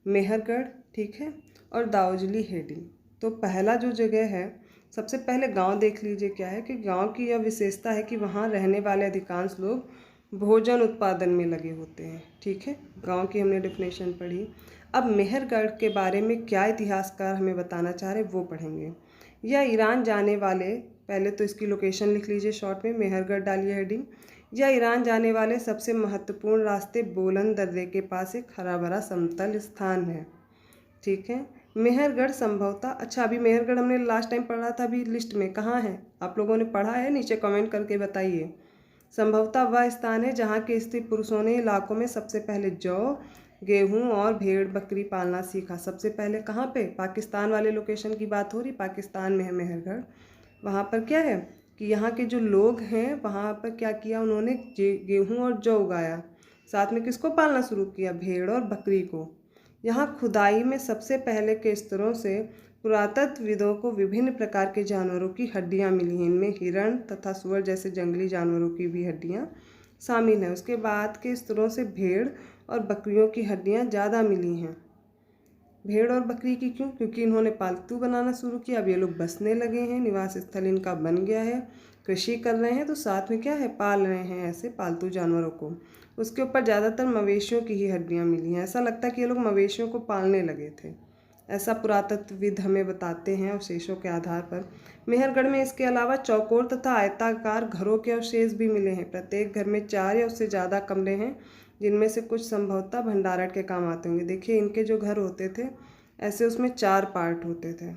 मेहरगढ़, ठीक है, और दाऊजली हेडिंग। तो पहला जो जगह है, सबसे पहले गांव देख लीजिए। क्या है कि गांव की यह विशेषता है कि वहां रहने वाले अधिकांश लोग भोजन उत्पादन में लगे होते हैं। ठीक है, गांव की हमने डेफिनेशन पढ़ी। अब मेहरगढ़ के बारे में क्या इतिहासकार हमें बताना चाह रहे वो पढ़ेंगे। यह ईरान जाने वाले, पहले तो इसकी लोकेशन लिख लीजिए शॉर्ट में, मेहरगढ़ डालिए हेडिंग। यह ईरान जाने वाले सबसे महत्वपूर्ण रास्ते बोलन दर्रे के पास एक हरा भरा समतल स्थान है। ठीक है, मेहरगढ़ संभवतः, अच्छा अभी मेहरगढ़ हमने लास्ट टाइम पढ़ा था, अभी लिस्ट में कहाँ है, आप लोगों ने पढ़ा है, नीचे कमेंट करके बताइए। संभवतः वह स्थान है जहाँ के स्त्री पुरुषों ने इलाकों में सबसे पहले जौ, गेहूं और भेड़ बकरी पालना सीखा। सबसे पहले कहाँ पे, पाकिस्तान वाले लोकेशन की बात हो रही, पाकिस्तान में है मेहरगढ़। वहाँ पर क्या है कि यहाँ के जो लोग हैं वहाँ पर क्या किया, उन्होंने गेहूं और जौ उगाया, साथ में किसको पालना शुरू किया, भेड़ और बकरी को। यहाँ खुदाई में सबसे पहले के स्तरों से पुरातत्वविदों को विभिन्न प्रकार के जानवरों की हड्डियाँ मिली हैं। इनमें हिरण तथा सुअर जैसे जंगली जानवरों की भी हड्डियाँ शामिल हैं। उसके बाद के स्तरों से भेड़ और बकरियों की हड्डियाँ ज़्यादा मिली हैं। भेड़ और बकरी की क्यों, क्योंकि इन्होंने पालतू बनाना शुरू किया। अब ये लोग बसने लगे हैं, निवास स्थल इनका बन गया है, कृषि कर रहे हैं, तो साथ में क्या है, पाल रहे हैं ऐसे पालतू जानवरों को। उसके ऊपर ज़्यादातर मवेशियों की ही हड्डियाँ मिली हैं। ऐसा लगता है कि ये लोग मवेशियों को पालने लगे थे। ऐसा पुरातत्वविद हमें बताते हैं अवशेषों के आधार पर। मेहरगढ़ में इसके अलावा चौकोर तथा आयताकार घरों के अवशेष भी मिले हैं। प्रत्येक घर में 4 या उससे ज़्यादा कमरे हैं, जिनमें से कुछ संभवतः भंडारण के काम आते होंगे। देखिए इनके जो घर होते थे ऐसे, उसमें 4 पार्ट होते थे,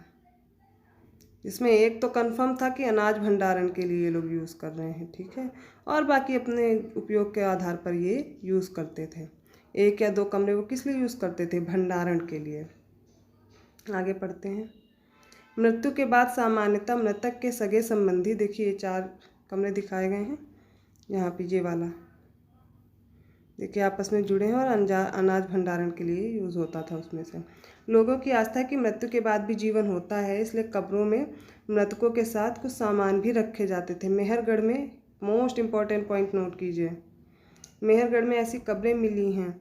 इसमें एक तो कंफर्म था कि अनाज भंडारण के लिए ये लोग यूज़ कर रहे हैं, ठीक है, और बाकी अपने उपयोग के आधार पर ये यूज़ करते थे। 1 या 2 कमरे वो किस लिए यूज़ करते थे? भंडारण के लिए। आगे पढ़ते हैं। मृत्यु के बाद सामान्यतः मृतक के सगे संबंधी, देखिए ये 4 कमरे दिखाए गए हैं, यहाँ पे ये वाला देखिए आपस में जुड़े हैं और अनाज भंडारण के लिए यूज़ होता था उसमें से। लोगों की आस्था है कि मृत्यु के बाद भी जीवन होता है, इसलिए कब्रों में मृतकों के साथ कुछ सामान भी रखे जाते थे। मेहरगढ़ में मोस्ट इम्पॉर्टेंट पॉइंट नोट कीजिए, मेहरगढ़ में ऐसी कब्रें मिली हैं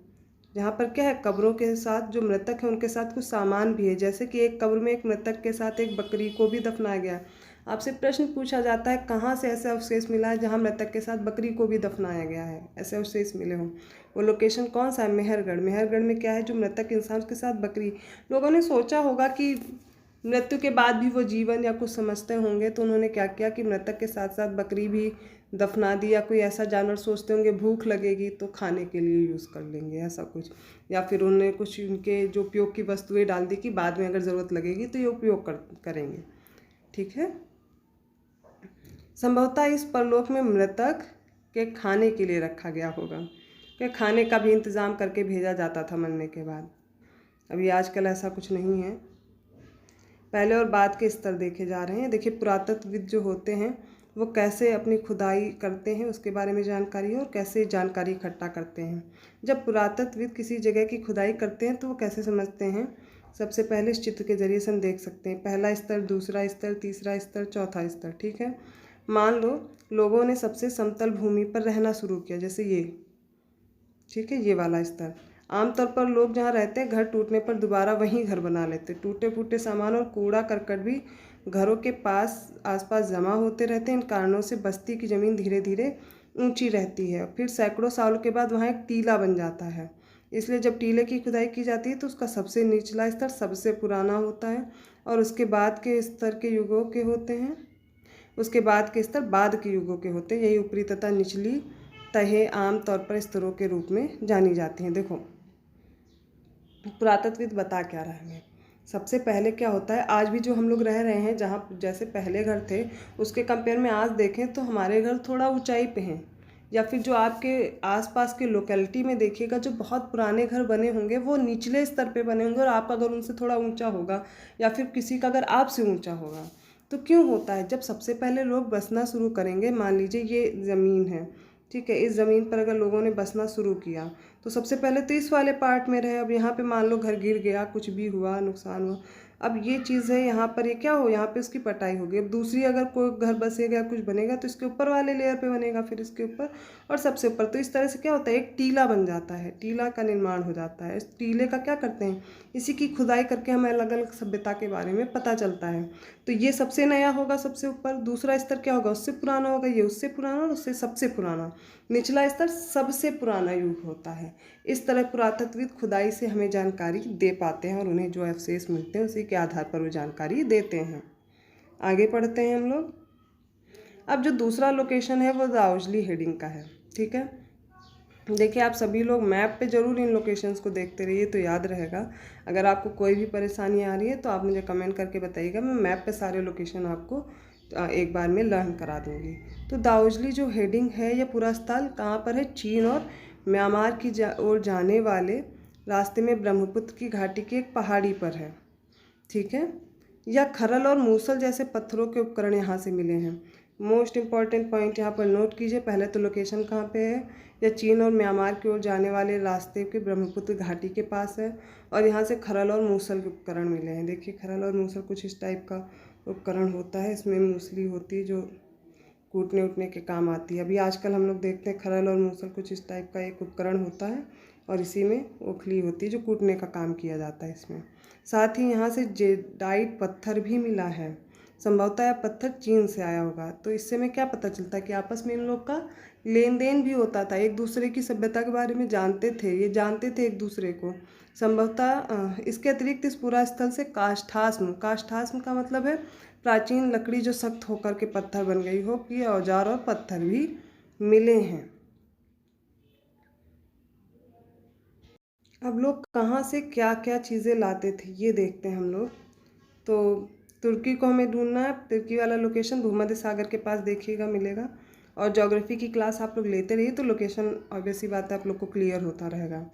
जहाँ पर क्या है, कब्रों के साथ जो मृतक हैं उनके साथ कुछ सामान भी है। जैसे कि एक कब्र में एक मृतक के साथ एक बकरी को भी दफनाया गया। आपसे प्रश्न पूछा जाता है कहाँ से ऐसा अवशेष मिला है जहाँ मृतक के साथ बकरी को भी दफनाया गया है, ऐसे अवशेष मिले हों। वो लोकेशन कौन सा है? मेहरगढ़। मेहरगढ़ में क्या है, जो मृतक इंसान उसके साथ बकरी, लोगों ने सोचा होगा कि मृत्यु के बाद भी वो जीवन या कुछ समझते होंगे, तो उन्होंने क्या किया कि मृतक के साथ साथ बकरी भी दफना दी, या कोई ऐसा जानवर सोचते होंगे भूख लगेगी तो खाने के लिए यूज़ कर लेंगे, ऐसा कुछ, या फिर उन्होंने कुछ उनके जो उपयोग की वस्तुएं डाल दी कि बाद में अगर ज़रूरत लगेगी तो ये उपयोग करेंगे, ठीक है। संभवतः इस परलोक में मृतक के खाने के लिए रखा गया होगा, कि खाने का भी इंतज़ाम करके भेजा जाता था मरने के बाद। अभी आजकल ऐसा कुछ नहीं है। पहले और बाद के स्तर देखे जा रहे हैं। देखिए पुरातत्वविद जो होते हैं वो कैसे अपनी खुदाई करते हैं उसके बारे में जानकारी है, और कैसे जानकारी इकट्ठा करते हैं। जब पुरातत्वविद किसी जगह की खुदाई करते हैं तो वो कैसे समझते हैं? सबसे पहले इस चित्र के जरिए से हम देख सकते हैं, पहला स्तर, दूसरा स्तर, तीसरा स्तर, चौथा स्तर, ठीक है। मान लो लोगों ने सबसे समतल भूमि पर रहना शुरू किया, जैसे ये, ठीक है, ये वाला स्तर। आमतौर पर लोग जहाँ रहते हैं घर टूटने पर दोबारा वहीं घर बना लेते। टूटे फूटे सामान और कूड़ा करकट भी घरों के आसपास जमा होते रहते हैं। इन कारणों से बस्ती की ज़मीन धीरे धीरे ऊंची रहती है, फिर सैकड़ों सालों के बाद वहाँ एक टीला बन जाता है। इसलिए जब टीले की खुदाई की जाती है तो उसका सबसे निचला स्तर सबसे पुराना होता है, और उसके बाद के स्तर के युगों के होते हैं, उसके बाद के स्तर बाद के युगों के होते हैं। यही ऊपरी तथा निचली तहें आम तौर पर स्तरों के रूप में जानी जाती हैं। देखो पुरातत्वविद बता क्या रहा है, सबसे पहले क्या होता है, आज भी जो हम लोग रह रहे हैं जहाँ जैसे पहले घर थे उसके कंपेयर में आज देखें तो हमारे घर थोड़ा ऊंचाई पे हैं, या फिर जो आपके आसपास के लोकेलिटी में देखिएगा जो बहुत पुराने घर बने होंगे वो निचले स्तर पे बने होंगे, और आपका अगर उनसे थोड़ा ऊंचा होगा या फिर किसी का अगर आपसे ऊंचा होगा। तो क्यों होता है? जब सबसे पहले लोग बसना शुरू करेंगे, मान लीजिए ये ज़मीन है, ठीक है, इस ज़मीन पर अगर लोगों ने बसना शुरू किया तो सबसे पहले तो इस वाले पार्ट में रहे। अब यहाँ पे मान लो घर गिर गया, कुछ भी हुआ, नुकसान हुआ, अब ये चीज़ है यहाँ पर, ये क्या हो, यहाँ पे उसकी पटाई होगी। अब दूसरी अगर कोई घर बसेगा, कुछ बनेगा तो इसके ऊपर वाले लेयर पे बनेगा, फिर इसके ऊपर और सबसे ऊपर। तो इस तरह से क्या होता है, एक टीला बन जाता है, टीला का निर्माण हो जाता है। इस टीले का क्या करते हैं, इसी की खुदाई करके हमें अलग अलग सभ्यता के बारे में पता चलता है। तो ये सबसे नया होगा सबसे ऊपर, दूसरा स्तर क्या होगा, उससे पुराना होगा, ये उससे पुराना और उससे सबसे पुराना, निचला स्तर सबसे पुराना युग होता है। इस तरह पुरातत्वविद खुदाई से हमें जानकारी दे पाते हैं, और उन्हें जो अवशेष मिलते हैं उसी के आधार पर वो जानकारी देते हैं। आगे पढ़ते हैं हम लोग। अब जो दूसरा लोकेशन है वो दाउजली हेडिंग का है, ठीक है। देखिए आप सभी लोग मैप पे ज़रूर इन लोकेशंस को देखते रहिए तो याद रहेगा। अगर आपको कोई भी परेशानी आ रही है तो आप मुझे कमेंट करके बताइएगा, मैं मैप पे सारे लोकेशन आपको एक बार में लर्न करा दूँगी। तो दाउजली जो हेडिंग है, यह पूरा स्थल कहाँ पर है, चीन और म्यांमार की ओर जाने वाले रास्ते में ब्रह्मपुत्र की घाटी की एक पहाड़ी पर है, ठीक है। या खरल और मूसल जैसे पत्थरों के उपकरण यहाँ से मिले हैं। मोस्ट इम्पॉर्टेंट पॉइंट यहाँ पर नोट कीजिए। पहले तो लोकेशन कहाँ पे है, या चीन और म्यांमार की ओर जाने वाले रास्ते के ब्रह्मपुत्र घाटी के पास है, और यहाँ से खरल और मूसल के उपकरण मिले हैं। देखिए खरल और मूसल कुछ इस टाइप का उपकरण होता है, इसमें मूसली होती है जो कूटने उटने के काम आती है। अभी आजकल हम लोग देखते हैं खरल और मूसल कुछ इस टाइप का एक उपकरण होता है, और इसी में ओखली होती है जो कूटने का काम किया जाता है इसमें। साथ ही यहाँ से जेडाइट पत्थर भी मिला है, संभवतः यह पत्थर चीन से आया होगा। तो इससे हमें क्या पता चलता है कि आपस में इन लोग का लेन देन भी होता था, एक दूसरे की सभ्यता के बारे में जानते थे, ये जानते थे एक दूसरे को। संभवतः इसके अतिरिक्त इस पूरा स्थल से काष्ठास्म का मतलब है प्राचीन लकड़ी जो सख्त होकर के पत्थर बन गई हो, कि औजार और पत्थर भी मिले हैं। अब लोग कहाँ से क्या क्या चीज़ें लाते थे ये देखते हैं हम लोग। तो तुर्की को हमें ढूंढना है, तुर्की वाला लोकेशन भूमध्य सागर के पास देखिएगा मिलेगा। और ज्योग्राफी की क्लास आप लोग लेते रहिए तो लोकेशन ऑब्वियस सी बात है आप लोग को क्लियर होता रहेगा।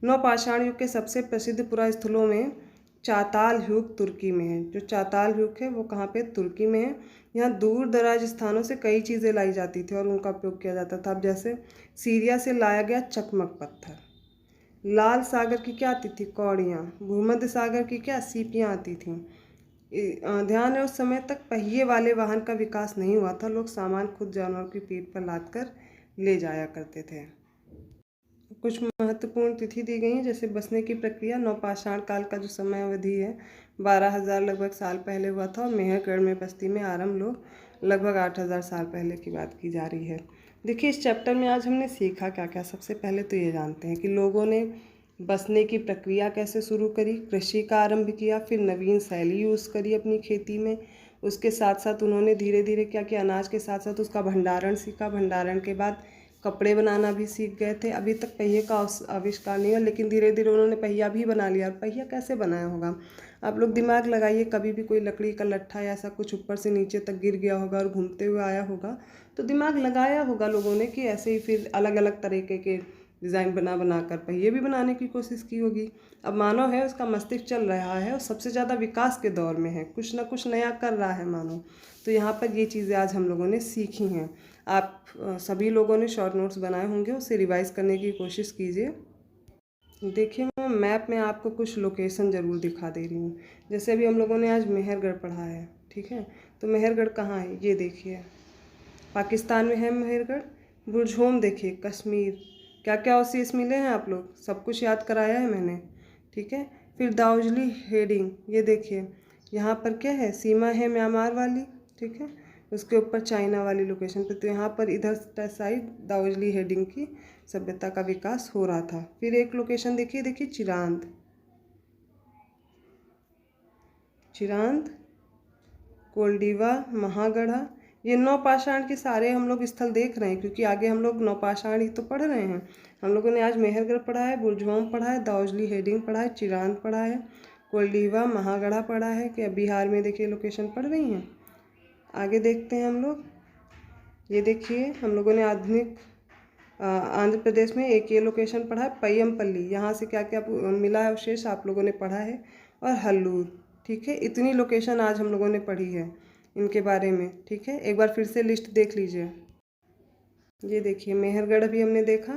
नवपाषाण युग के सबसे प्रसिद्ध पुरास्थलों में चाताल युग तुर्की में है। जो चाताल युग है वो कहाँ पे? तुर्की में है। यहाँ दूर दराज स्थानों से कई चीज़ें लाई जाती थी और उनका उपयोग किया जाता था। अब जैसे सीरिया से लाया गया चकमक पत्थर, लाल सागर की क्या आती थी? कौड़ियाँ, भूमध्य सागर की क्या? सीपियाँ आती थीं। ध्यान है उस समय तक पहिए वाले वाहन का विकास नहीं हुआ था, लोग सामान खुद जानवरों की पीठ पर लाद कर ले जाया करते थे। कुछ महत्वपूर्ण तिथि दी गई हैं, जैसे बसने की प्रक्रिया नवपाषाण काल का जो समय अवधि है 12,000 लगभग साल पहले हुआ था, और मेहरगढ़ में बस्ती में आरंभ लोग लगभग 8,000 साल पहले की बात की जा रही है। देखिए इस चैप्टर में आज हमने सीखा क्या क्या। सबसे पहले तो ये जानते हैं कि लोगों ने बसने की प्रक्रिया कैसे शुरू करी, कृषि का आरंभ किया, फिर नवीन शैली यूज़ करी अपनी खेती में। उसके साथ साथ उन्होंने धीरे धीरे क्या किया, अनाज के साथ साथ उसका भंडारण सीखा। भंडारण के बाद कपड़े बनाना भी सीख गए थे। अभी तक पहिए का आविष्कार नहीं हुआ, लेकिन धीरे धीरे उन्होंने पहिया भी बना लिया। और पहिया कैसे बनाया होगा आप लोग दिमाग लगाइए। कभी भी कोई लकड़ी का लट्ठा या ऐसा कुछ ऊपर से नीचे तक गिर गया होगा और घूमते हुए आया होगा, तो दिमाग लगाया होगा लोगों ने कि ऐसे ही फिर अलग अलग तरीके के डिज़ाइन बना बना कर पहिए भी बनाने की कोशिश की होगी। अब मानव है उसका मस्तिष्क चल रहा है और सबसे ज़्यादा विकास के दौर में है, कुछ ना कुछ नया कर रहा है मानव। तो यहाँ पर ये चीज़ें आज हम लोगों ने सीखी हैं। आप सभी लोगों ने शॉर्ट नोट्स बनाए होंगे, उसे रिवाइज करने की कोशिश कीजिए। देखिए मैं मैप में आपको कुछ लोकेशन ज़रूर दिखा दे रही हूँ। जैसे अभी हम लोगों ने आज मेहरगढ़ पढ़ा है, ठीक है, तो मेहरगढ़ कहाँ है ये देखिए, पाकिस्तान में है मेहरगढ़। बुरझोम देखिए कश्मीर। क्या क्या अवशेष मिले हैं आप लोग, सब कुछ याद कराया है मैंने, ठीक है। फिर दाऊजली हेडिंग, ये देखिए यहाँ पर क्या है, सीमा है म्यांमार वाली, ठीक है, उसके ऊपर चाइना वाली लोकेशन पे। तो यहाँ पर इधर साइड दाऊजली हेडिंग की सभ्यता का विकास हो रहा था। फिर एक लोकेशन देखिए चिरांद, कोल्डिवा, महागढ़ा। ये नवपाषाण के सारे हम लोग स्थल देख रहे हैं, क्योंकि आगे हम लोग नवपाषाण ही तो पढ़ रहे हैं। हम लोगों ने आज मेहरगढ़ पढ़ा है, बुरझोम पढ़ा है, दाऊजली हेडिंग पढ़ा है, चिरांद पढ़ा है, कोल्डिवा, महागढ़ा पढ़ा है। क्या बिहार में देखिए लोकेशन पढ़ रही हैं। आगे देखते हैं हम लोग। ये देखिए हम लोगों ने आधुनिक आंध्र प्रदेश में एक ये लोकेशन पढ़ा है, पय्यमपल्ली। यहाँ से क्या क्या मिला है अवशेष आप लोगों ने पढ़ा है, और हल्लूर, ठीक है। इतनी लोकेशन आज हम लोगों ने पढ़ी है इनके बारे में, ठीक है। एक बार फिर से लिस्ट देख लीजिए। ये देखिए मेहरगढ़ भी हमने देखा,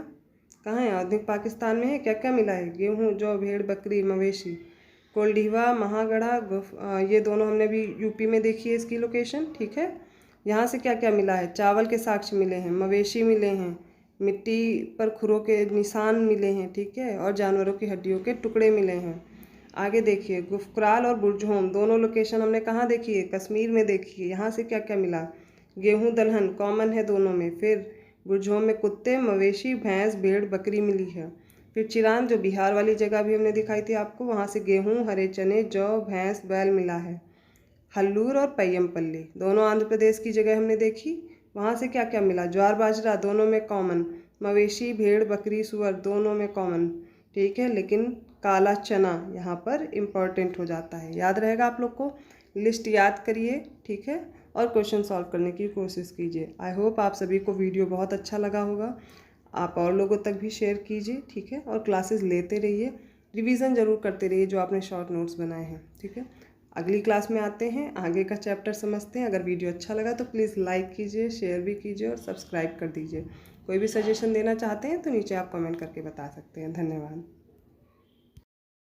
कहाँ है, आधुनिक पाकिस्तान में है। क्या क्या मिला है, गेहूँ, जौ, भेड़, बकरी, मवेशी। कोल्डिवा, महागढ़ा, ये दोनों हमने भी यूपी में देखी है इसकी लोकेशन, ठीक है। यहाँ से क्या क्या मिला है, चावल के साक्ष्य मिले हैं, मवेशी मिले हैं, मिट्टी पर खुरों के निशान मिले हैं, ठीक है, और जानवरों की हड्डियों के टुकड़े मिले हैं। आगे देखिए गुफक्राल और बुरझोम दोनों लोकेशन हमने कहाँ देखी है, कश्मीर में देखी है। यहाँ से क्या क्या मिला, गेहूँ दलहन कॉमन है दोनों में। फिर बुरझोम में कुत्ते, मवेशी, भैंस, भेड़, बकरी मिली है। फिर चिरांद जो बिहार वाली जगह भी हमने दिखाई थी आपको, वहाँ से गेहूँ, हरे चने, जौ, भैंस, बैल मिला है। हल्लूर और पय्यमपल्ली दोनों आंध्र प्रदेश की जगह हमने देखी, वहाँ से क्या क्या मिला, ज्वार बाजरा दोनों में कॉमन, मवेशी, भेड़, बकरी, सुअर दोनों में कॉमन, ठीक है। लेकिन काला चना यहाँ पर इम्पॉर्टेंट हो जाता है, याद रहेगा आप लोग को। लिस्ट याद करिए, ठीक है, और क्वेश्चन सॉल्व करने की कोशिश कीजिए। आई होप आप सभी को वीडियो बहुत अच्छा लगा होगा। आप और लोगों तक भी शेयर कीजिए, ठीक है, और क्लासेस लेते रहिए, रिवीजन ज़रूर करते रहिए जो आपने शॉर्ट नोट्स बनाए हैं, ठीक है। अगली क्लास में आते हैं, आगे का चैप्टर समझते हैं। अगर वीडियो अच्छा लगा तो प्लीज़ लाइक कीजिए, शेयर भी कीजिए और सब्सक्राइब कर दीजिए। कोई भी सजेशन देना चाहते हैं तो नीचे आप कमेंट करके बता सकते हैं। धन्यवाद।